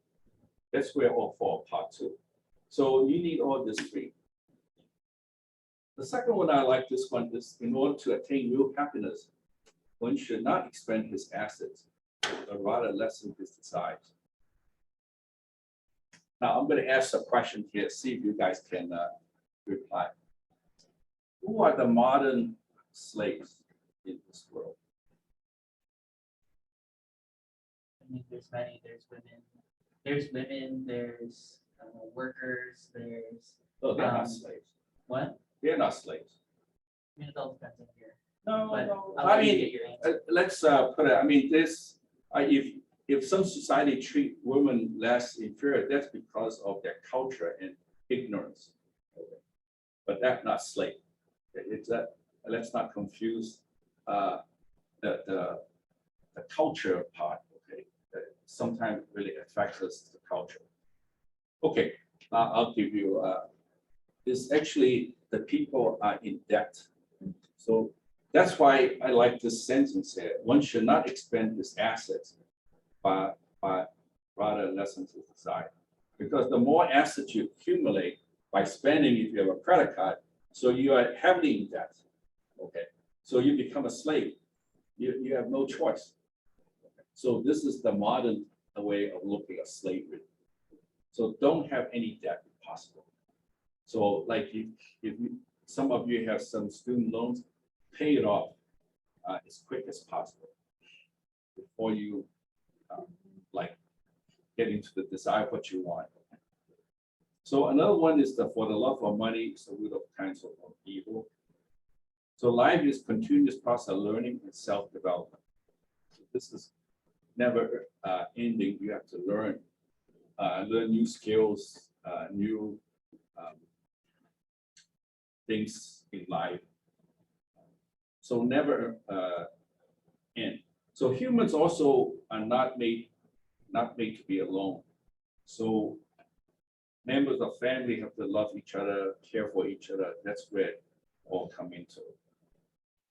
That's where all fall apart too. So you need all these three. The second one, I like this one, is in order to attain real happiness, one should not expend his assets, but rather lessen his desires. Now, I'm going to ask a question here, see if you guys can reply. Who are the modern slaves in this world? I mean, there's many. There's women. There's workers. There's Oh, they're not slaves. what? They're not slaves. I mean, it all depends on here. No, But no. I'll I let you mean, get your answer. let's put it. I mean, this. If some society treat women less inferior, that's because of their culture and ignorance. Okay. But that's not slave. It's that. Let's not confuse the culture part. Okay, that sometimes really affects us, the culture. Okay, I'll give you. It's actually the people are in debt. So that's why I like this sentence here. One should not expend his assets, but rather lessen his desire. Because the more assets you accumulate by spending, if you have a credit card, so you are heavily in debt. Okay, so you become a slave. You have no choice. Okay. So this is the modern way of looking at slavery. So don't have any debt if possible. So like if some of you have some student loans, pay it off as quick as possible before you like get into the desire of what you want. So another one is for the love of money is the root of counsel of evil. So life is continuous process of learning and self-development. So this is never ending. You have to learn new skills, new things in life. So never end. So humans also are not made to be alone. So members of family have to love each other, care for each other. That's where it all come into.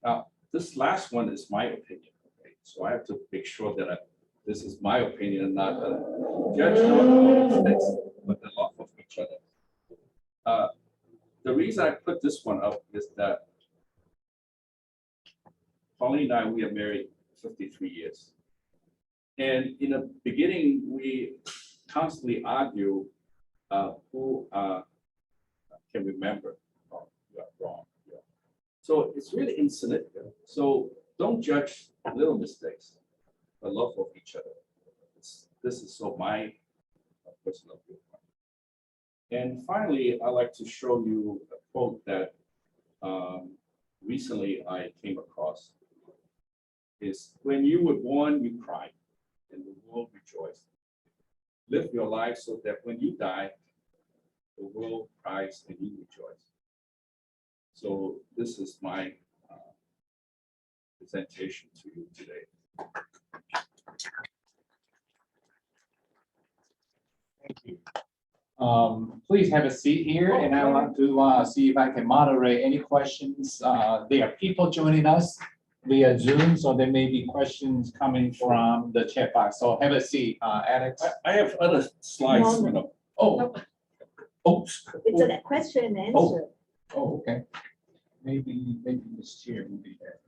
Now, this last one is my opinion. Okay? So I have to make sure that this is my opinion, not judge our mistakes, but the love of each other. The reason I put this one up is that Pauline and I, we are married 53 years. And in the beginning, we constantly argue who can remember. Oh, you are wrong. Yeah. So it's really insignificant. So don't judge little mistakes, but love of each other. This is so my personal view. And finally, I'd like to show you a quote that recently I came across. Is when you were born, you cried, and the world rejoiced. Live your life so that when you die, the world cries and you rejoice. So this is my presentation to you today. Thank you. Please have a seat here, and I want to see if I can moderate any questions. There are people joining us via Zoom, so there may be questions coming from the chat box. So have a seat, Alex. I have other slides. No, You know. Oh, oops. It's a question and answer. Oh, okay. Maybe this chair will be there.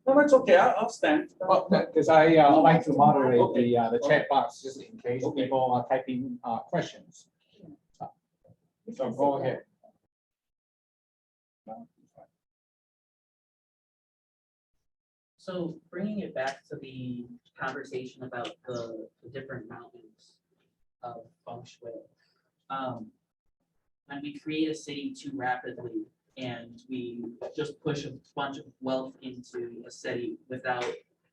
No, that's okay. I'll stand. Well, because I like to moderate the chat box just in case people are typing questions. So go ahead. So bringing it back to the conversation about the different mountains of Feng Shui. When we create a city too rapidly and we just push a bunch of wealth into a city without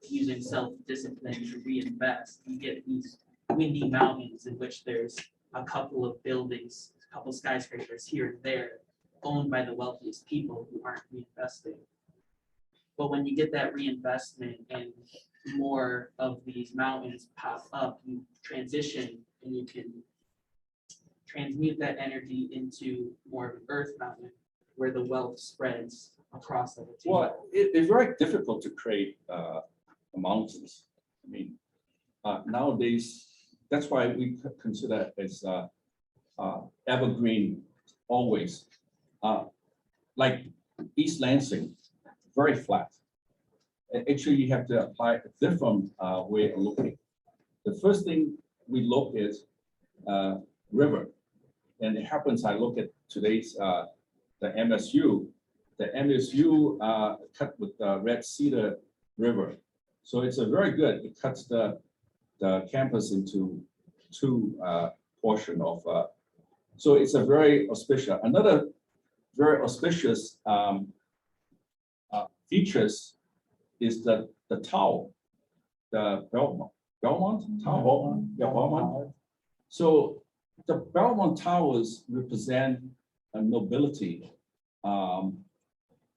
using self-discipline to reinvest, you get these windy mountains in which there's a couple of buildings, a couple skyscrapers here and there owned by the wealthiest people who aren't reinvesting. But when you get that reinvestment and more of these mountains pop up, you transition and you can transmute that energy into more of an earth mountain where the wealth spreads across the team. Well, it's very difficult to create mountains. I mean, nowadays, that's why we consider it as evergreen always. Like East Lansing, very flat. Actually, you have to apply a different way of looking. The first thing we look is river. And it happens, I look at today's the MSU. The MSU cut with the Red Cedar River. So it's a very good, it cuts the campus into two portion of, so it's a very auspicious. Another very auspicious features is the tower, the Belmont Tower. Yeah, Belmont. So the Belmont Towers represent a nobility.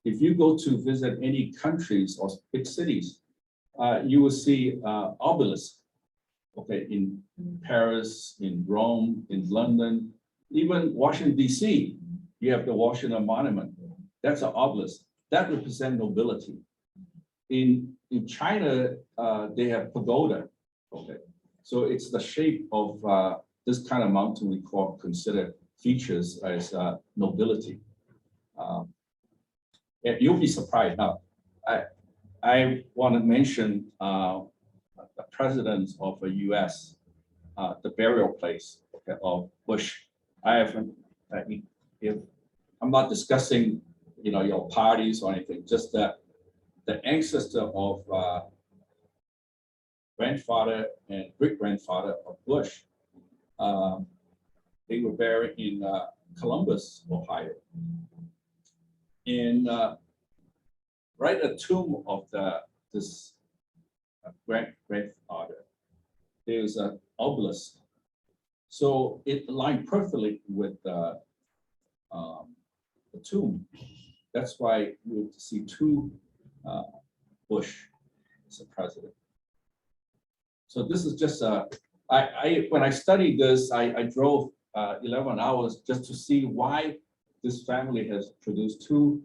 If you go to visit any countries or big cities, you will see obelisks. Okay, in Paris, in Rome, in London, even Washington D.C. You have the Washington Monument. That's an obelisk. That represents nobility. In China, they have pagoda. Okay, so it's the shape of this kind of mountain we consider features as nobility. And you'll be surprised now. I want to mention the president of the U.S., the burial place of Bush. I haven't. If I'm not discussing, your parties or anything, just that the ancestor of grandfather and great grandfather of Bush, they were buried in Columbus, Ohio. And right at the tomb of this grandfather, there's an obelisk. So it aligned perfectly with the tomb. That's why you see two Bush as a president. So this is just when I studied this, I drove 11 hours just to see why this family has produced two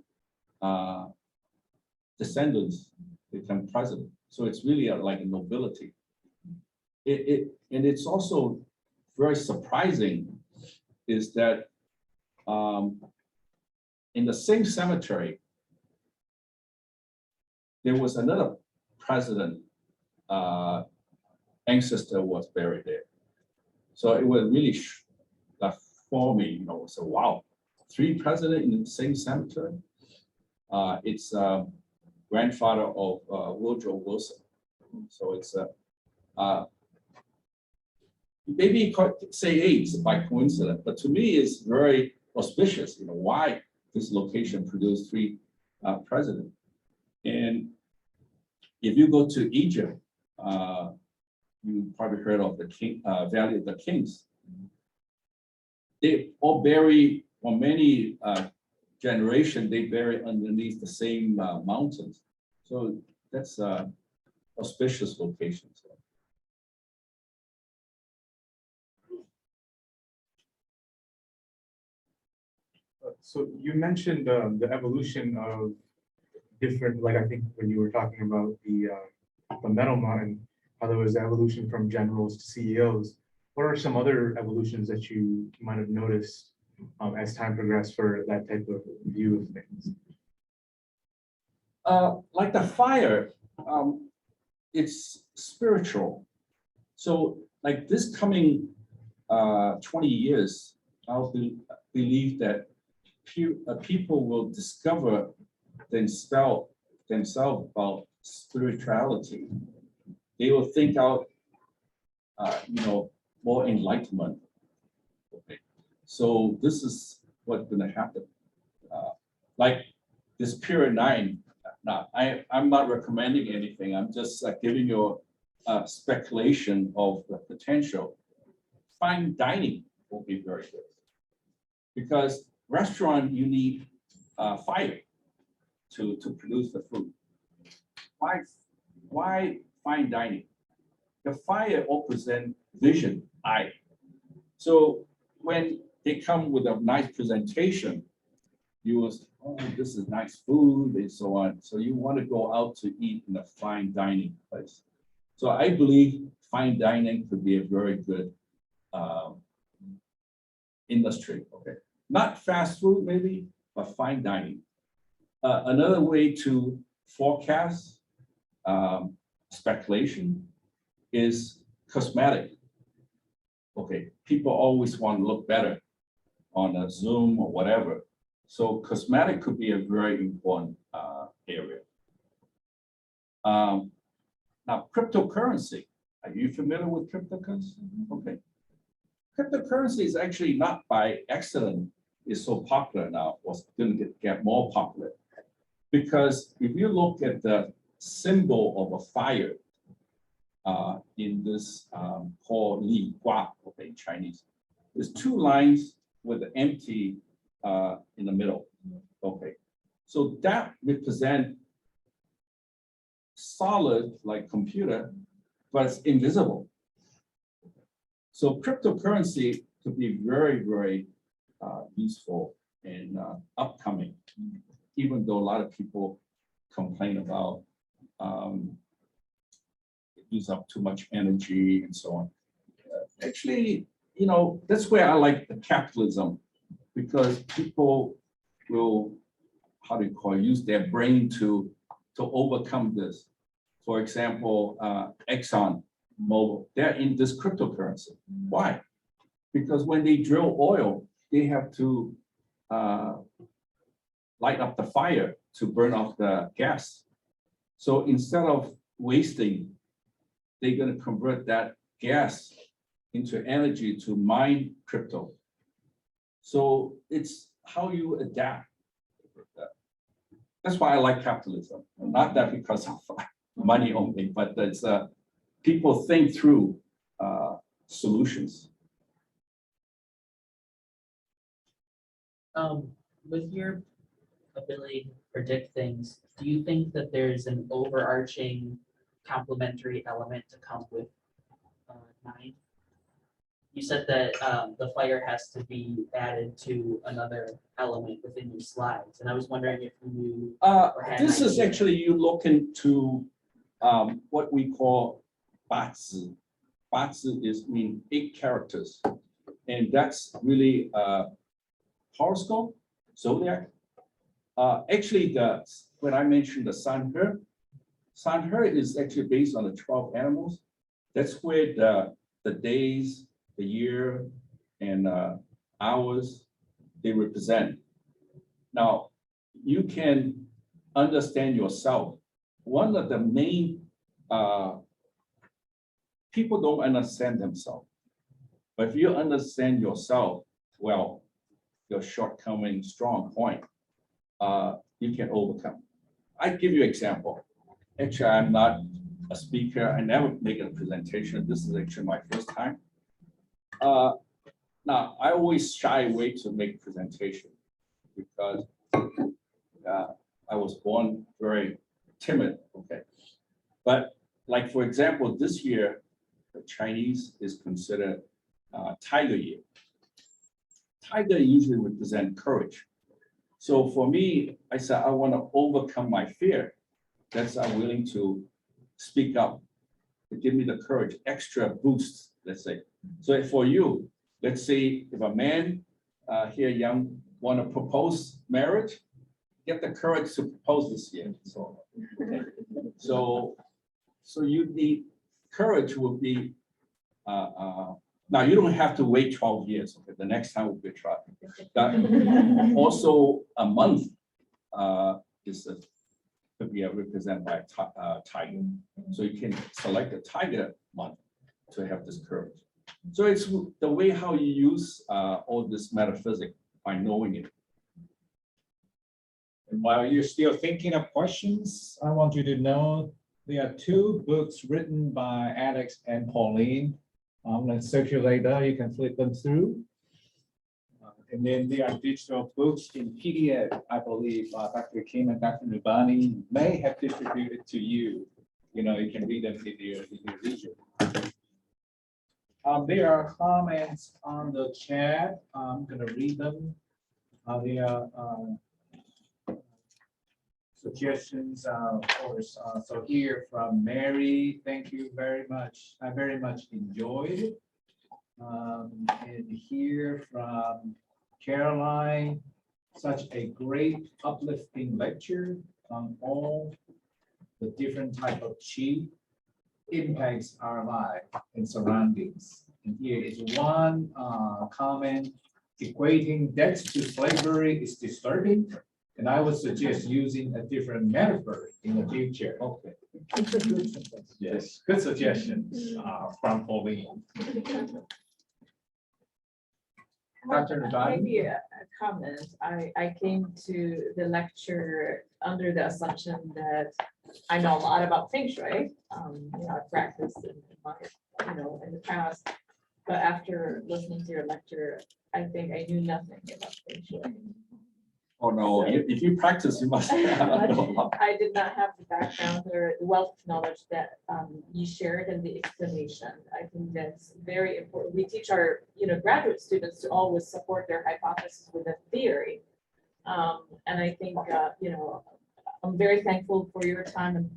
descendants become president. So it's really like a nobility. And it's also very surprising is that in the same cemetery, there was another president ancestor was buried there. So it was really for me, you know, so wow, 3 presidents in the same cemetery. It's grandfather of Woodrow Wilson. So it's maybe you could say it's by coincidence, but to me it's very auspicious. You know why this location produced 3 presidents. And if you go to Egypt, you probably heard of the Valley of the Kings. They all bury, for many generations, they bury underneath the same mountains. So that's auspicious location. So you mentioned the evolution of different, like I think when you were talking about the metal mountain, how there was evolution from generals to CEOs. What are some other evolutions that you might have noticed as time progressed for that type of view of things? Like the fire, it's spiritual. So like this coming 20 years, I'll believe that people will discover themselves about spirituality. They will think out, you know, more enlightenment. Okay, so this is what's going to happen. Like this period 9. Now, I'm not recommending anything. I'm just giving you a speculation of the potential. Fine dining will be very good because restaurant you need fire to produce the food. Why fine dining? The fire represents vision, eye. So when they come with a nice presentation, you will say, oh, this is nice food and so on. So you want to go out to eat in a fine dining place. So I believe fine dining could be a very good industry. Okay, not fast food maybe, but fine dining. Another way to forecast speculation is cosmetic. Okay, people always want to look better on a Zoom or whatever. So cosmetic could be a very important area. Now, cryptocurrency. Are you familiar with cryptocurrency? Okay. Cryptocurrency is actually not by accident is so popular now, was going to get more popular. Because if you look at the symbol of a fire in this called Li Gua, okay, in Chinese, there's 2 lines with the empty in the middle. Okay, so that represent solid like computer, but it's invisible. So cryptocurrency could be very, very useful and upcoming, even though a lot of people complain about it use up too much energy and so on. Actually, you know, that's where I like the capitalism, because people will, how do you call it, use their brain to overcome this. For example, Exxon Mobil, they're in this cryptocurrency. Why? Because when they drill oil, they have to light up the fire to burn off the gas. So instead of wasting, they're going to convert that gas into energy to mine crypto. So it's how you adapt. That's why I like capitalism. Not that because of money only, but it's people think through solutions. With your ability to predict things, do you think that there's an overarching complementary element to come with 9? You said that the fire has to be added to another element within your slides, and I was wondering if you knew. This is actually you look into what we call Bazi. Bazi is mean 8 characters, and that's really horoscope, zodiac, Actually, when I mentioned the Sanhe is actually based on the 12 animals. That's where the days, the year, and hours they represent. Now, you can understand yourself. One of the main people don't understand themselves. But if you understand yourself well, your shortcoming, strong point, you can overcome. I give you an example. Actually, I'm not a speaker. I never make a presentation. This is actually my first time. Now, I always shy away to make presentation because I was born very timid. Okay, but like for example, this year, the Chinese is considered Tiger Year. Tiger usually represent courage. So for me, I said I want to overcome my fear. That's I'm willing to speak up to give me the courage, extra boost, let's say. So for you, let's say if a man here young want to propose marriage, get the courage to propose this year. So, okay. So you need courage will be now you don't have to wait 12 years. Okay, the next time will be try. Also, a month could be represented by a tiger. So you can select a tiger month to have this courage. So it's the way how you use all this metaphysics by knowing it. And while you're still thinking of questions, I want you to know there are 2 books written by Alex and Pauline. I'm going to circulate that. You can flip them through. And then there are digital books in PDF, I believe Dr. Kim and Dr. Nubani may have distributed to you. You know, you can read them in your leisure. There are comments on the chat. I'm going to read them. There are suggestions, of course. So here from Mary, thank you very much. I very much enjoyed it. And here from Caroline, such a great uplifting lecture on all the different type of chi impacts our life and surroundings. And here is one comment: equating death to slavery is disturbing. And I would suggest using a different metaphor in the future. Okay. Yes, good suggestions from Pauline. Dr. Nubani? Maybe a comment. I came to the lecture under the assumption that I know a lot about Feng Shui. I practiced in my, in the past. But after listening to your lecture, I think I knew nothing about Feng Shui. Oh no, if you practice, you must. I did not have the background or the wealth of knowledge that you shared in the explanation. I think that's very important. We teach our graduate students to always support their hypothesis with a theory. And I think I'm very thankful for your time and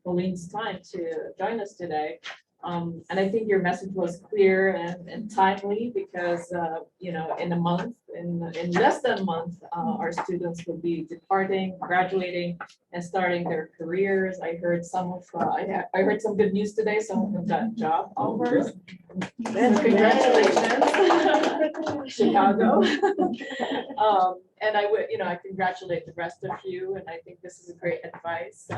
Pauline's time to join us today. And I think your message was clear and timely because, in a month, in less than a month, our students will be departing, graduating, and starting their careers. I heard I heard some good news today. Some of them got job offers. Congratulations, Chicago. And I would, I congratulate the rest of you, and I think this is a great advice,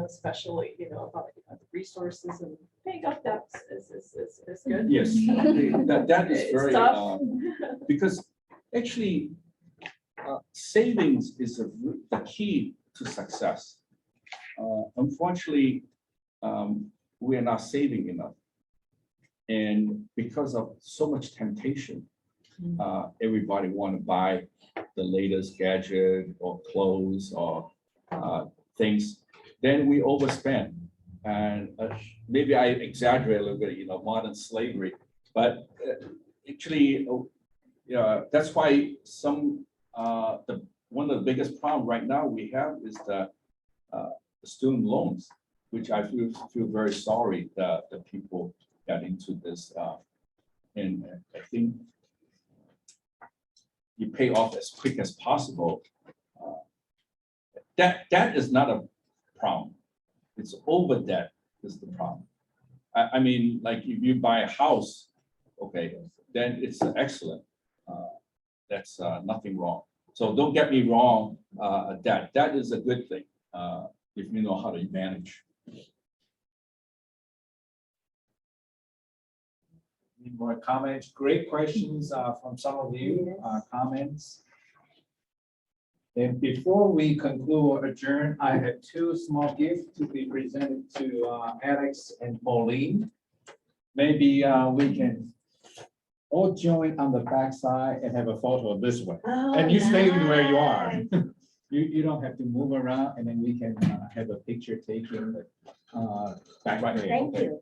especially, about the resources and paying off debts is good. Yes, that is It's very, tough. because actually, savings is the key to success. Unfortunately, we are not saving enough. And because of so much temptation, everybody want to buy the latest gadget or clothes or things, then we overspend. And maybe I exaggerate a little bit, modern slavery, but actually, that's why one of the biggest problem right now we have is the student loans, which I feel very sorry that the people got into this. And I think you pay off as quick as possible. That is not a problem. It's over that is the problem. I mean, like if you buy a house, okay, then it's excellent. That's nothing wrong. So don't get me wrong, that is a good thing, if you know how to manage. Any more comments? Great questions from some of you, comments. And before we conclude or adjourn, I have two small gifts to be presented to Alex and Pauline. Maybe we can all join on the back side and have a photo this way. And you stay where you are. You don't have to move around, and then we can have a picture taken back there. Thank Okay. you.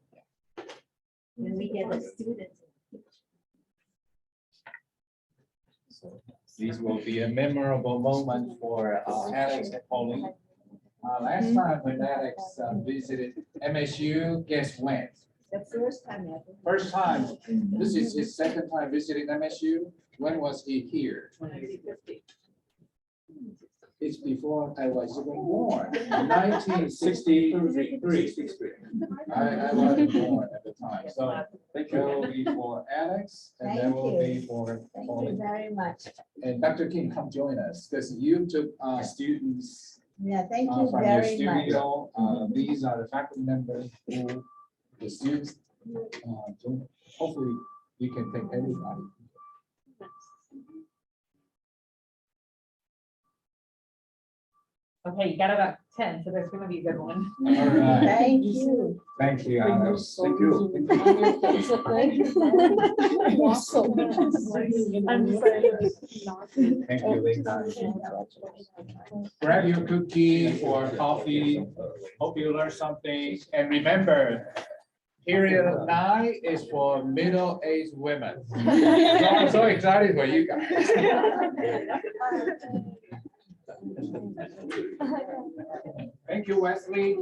When we get the students. These will be a memorable moment for Alex and Pauline. Last time when Alex visited MSU, guess when? The first time ever. First time. This is his second time visiting MSU. When was he here? 1950. It's before I was even born, 1963. I wasn't born at the time, so that will be for Alex, and that Thank will you. be for Thank you Pauline. very much. And Dr. King, come join us, because you took students Yeah, thank you from your very much. studio. These are the faculty members who, the students, hopefully you can take everybody. Okay, you got about 10, so there's gonna be a good one. All right, Thank you. thank you, Alex. Thank you. Thank you. I'm Thank you, Linda. Grab your cookie or coffee. Hope you learned something. And remember, period 9 is for middle-aged women. So I'm so excited for you guys. Thank you, Wesley.